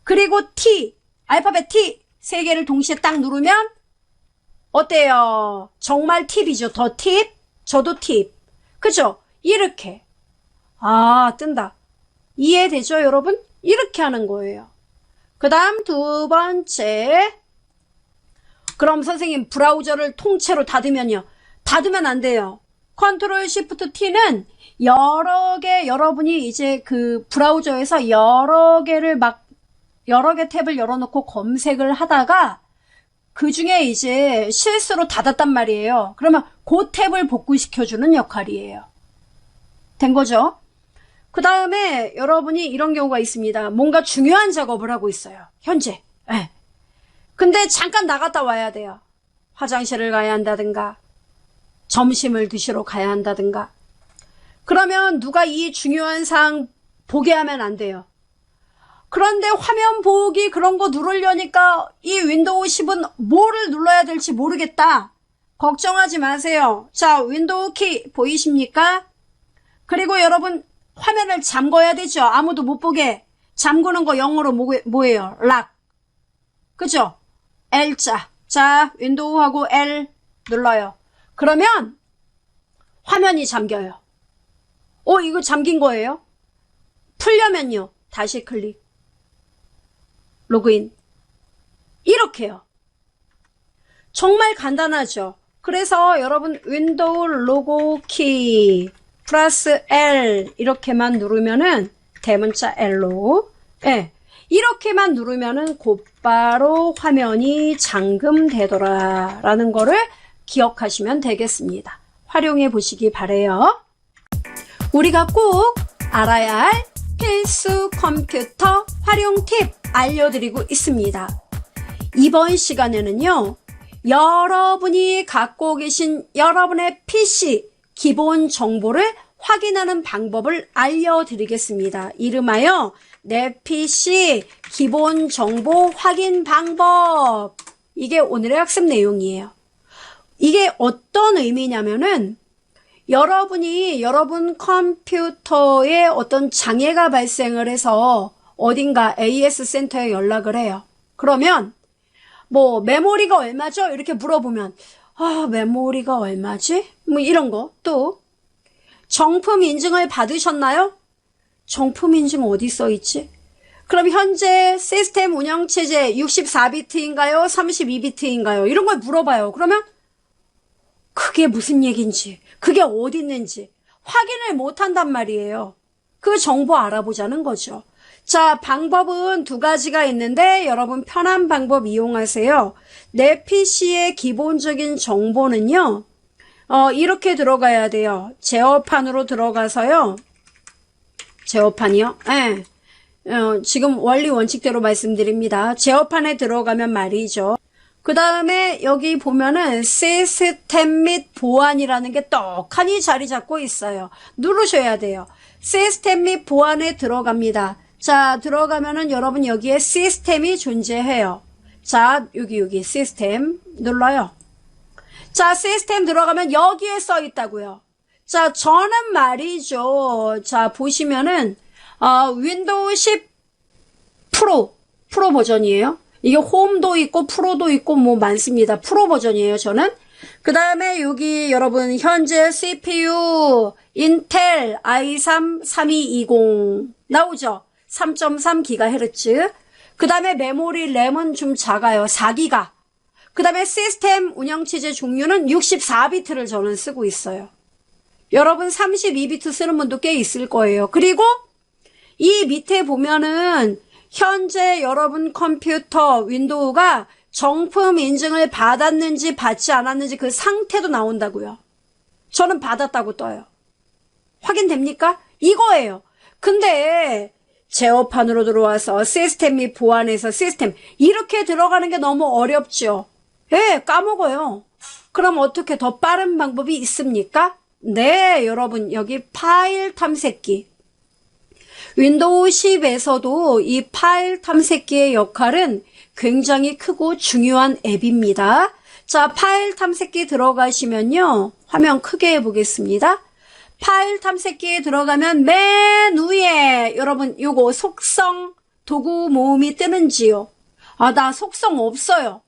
그리고 T, 알파벳 T 3개를 동시에 딱 누르면 어때요? 정말 팁이죠. 더 팁, 저도 팁. 그죠? 이렇게. 아, 뜬다. 이해되죠, 여러분? 이렇게 하는 거예요. 그 다음 두 번째. 그럼 선생님 브라우저를 통째로 닫으면요. 닫으면 안 돼요. 컨트롤 시프트 T는 여러 개, 여러분이 이제 그 브라우저에서 여러 개 탭을 열어놓고 검색을 하다가 그 중에 이제 실수로 닫았단 말이에요. 그러면 그 탭을 복구시켜주는 역할이에요. 된 거죠? 그 다음에 여러분이 이런 경우가 있습니다. 뭔가 중요한 작업을 하고 있어요. 현재. 네. 근데 잠깐 나갔다 와야 돼요. 화장실을 가야 한다든가 점심을 드시러 가야 한다든가. 그러면 누가 이 중요한 사항 보게 하면 안 돼요. 그런데 화면 보기 그런 거 누르려니까 이 윈도우 10은 뭐를 눌러야 될지 모르겠다. 걱정하지 마세요. 자, 윈도우 키 보이십니까? 그리고 여러분 화면을 잠궈야 되죠. 아무도 못 보게. 잠그는 거 영어로 뭐예요? 락. 그죠? L자. 자, 윈도우하고 L 눌러요. 그러면 화면이 잠겨요. 이거 잠긴 거예요? 풀려면요. 다시 클릭. 로그인. 이렇게요. 정말 간단하죠. 그래서 여러분 윈도우 로고 키 플러스 L 이렇게만 누르면은 대문자 L로 이렇게만 누르면은 곧바로 화면이 잠금되더라 라는 거를 기억하시면 되겠습니다. 활용해 보시기 바래요. 우리가 꼭 알아야 할 필수 컴퓨터 활용 팁 알려드리고 있습니다. 이번 시간에는요, 여러분이 갖고 계신 여러분의 PC 기본 정보를 확인하는 방법을 알려드리겠습니다. 이름하여 내 PC 기본 정보 확인 방법. 이게 오늘의 학습 내용이에요. 이게 어떤 의미냐면은 여러분 컴퓨터에 어떤 장애가 발생을 해서 어딘가 AS 센터에 연락을 해요. 그러면 뭐 메모리가 얼마죠? 이렇게 물어보면 메모리가 얼마지? 뭐 이런 거. 또 정품 인증을 받으셨나요? 정품 인증 어디 써 있지? 그럼 현재 시스템 운영체제 64비트인가요? 32비트인가요? 이런 걸 물어봐요. 그러면 그게 무슨 얘기인지, 그게 어디 있는지 확인을 못 한단 말이에요. 그 정보 알아보자는 거죠. 자, 방법은 두 가지가 있는데 여러분 편한 방법 이용하세요. 내 PC의 기본적인 정보는요. 이렇게 들어가야 돼요. 제어판으로 들어가서요. 제어판이요? 네. 지금 원리 원칙대로 말씀드립니다. 제어판에 들어가면 말이죠. 그 다음에 여기 보면은 시스템 및 보안이라는 게 떡하니 자리 잡고 있어요. 누르셔야 돼요. 시스템 및 보안에 들어갑니다. 자, 들어가면은 여러분 여기에 시스템이 존재해요. 자, 여기 시스템 눌러요. 자, 시스템 들어가면 여기에 써 있다고요. 자, 저는 말이죠. 자, 보시면은 윈도우 10 프로 버전이에요. 이게 홈도 있고 프로도 있고 뭐 많습니다. 프로 버전이에요, 저는. 그 다음에 여기 여러분 현재 CPU 인텔 i3 3220 나오죠? 3.3GHz. 그 다음에 메모리 램은 좀 작아요. 4기가. 그 다음에 시스템 운영체제 종류는 64비트를 저는 쓰고 있어요. 여러분 32비트 쓰는 분도 꽤 있을 거예요. 그리고 이 밑에 보면은 현재 여러분 컴퓨터 윈도우가 정품 인증을 받았는지 받지 않았는지 그 상태도 나온다고요. 저는 받았다고 떠요. 확인됩니까? 이거예요. 근데 제어판으로 들어와서 시스템 및 보안에서 시스템 이렇게 들어가는 게 너무 어렵죠. 예, 까먹어요. 그럼 어떻게 더 빠른 방법이 있습니까? 네, 여러분 여기 파일 탐색기. 윈도우 10에서도 이 파일 탐색기의 역할은 굉장히 크고 중요한 앱입니다. 자, 파일 탐색기 들어가시면요. 화면 크게 해보겠습니다. 파일 탐색기에 들어가면 맨 위에 여러분 요거 속성 도구 모음이 뜨는지요? 나 속성 없어요.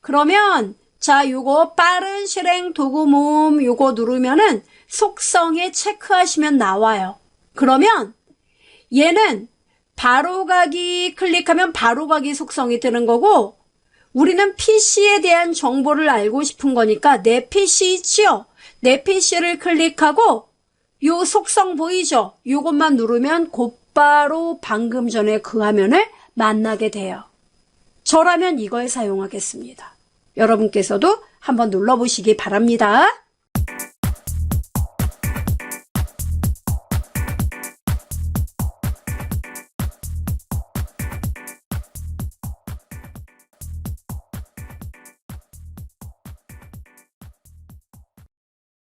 그러면 자, 요거 빠른 실행 도구 모음 요거 누르면은 속성에 체크하시면 나와요. 그러면 얘는 바로가기 클릭하면 바로가기 속성이 뜨는 거고 우리는 PC에 대한 정보를 알고 싶은 거니까 내 PC 있지요? 내 PC를 클릭하고 요 속성 보이죠? 요것만 누르면 곧바로 방금 전에 그 화면을 만나게 돼요. 저라면 이걸 사용하겠습니다. 여러분께서도 한번 눌러보시기 바랍니다.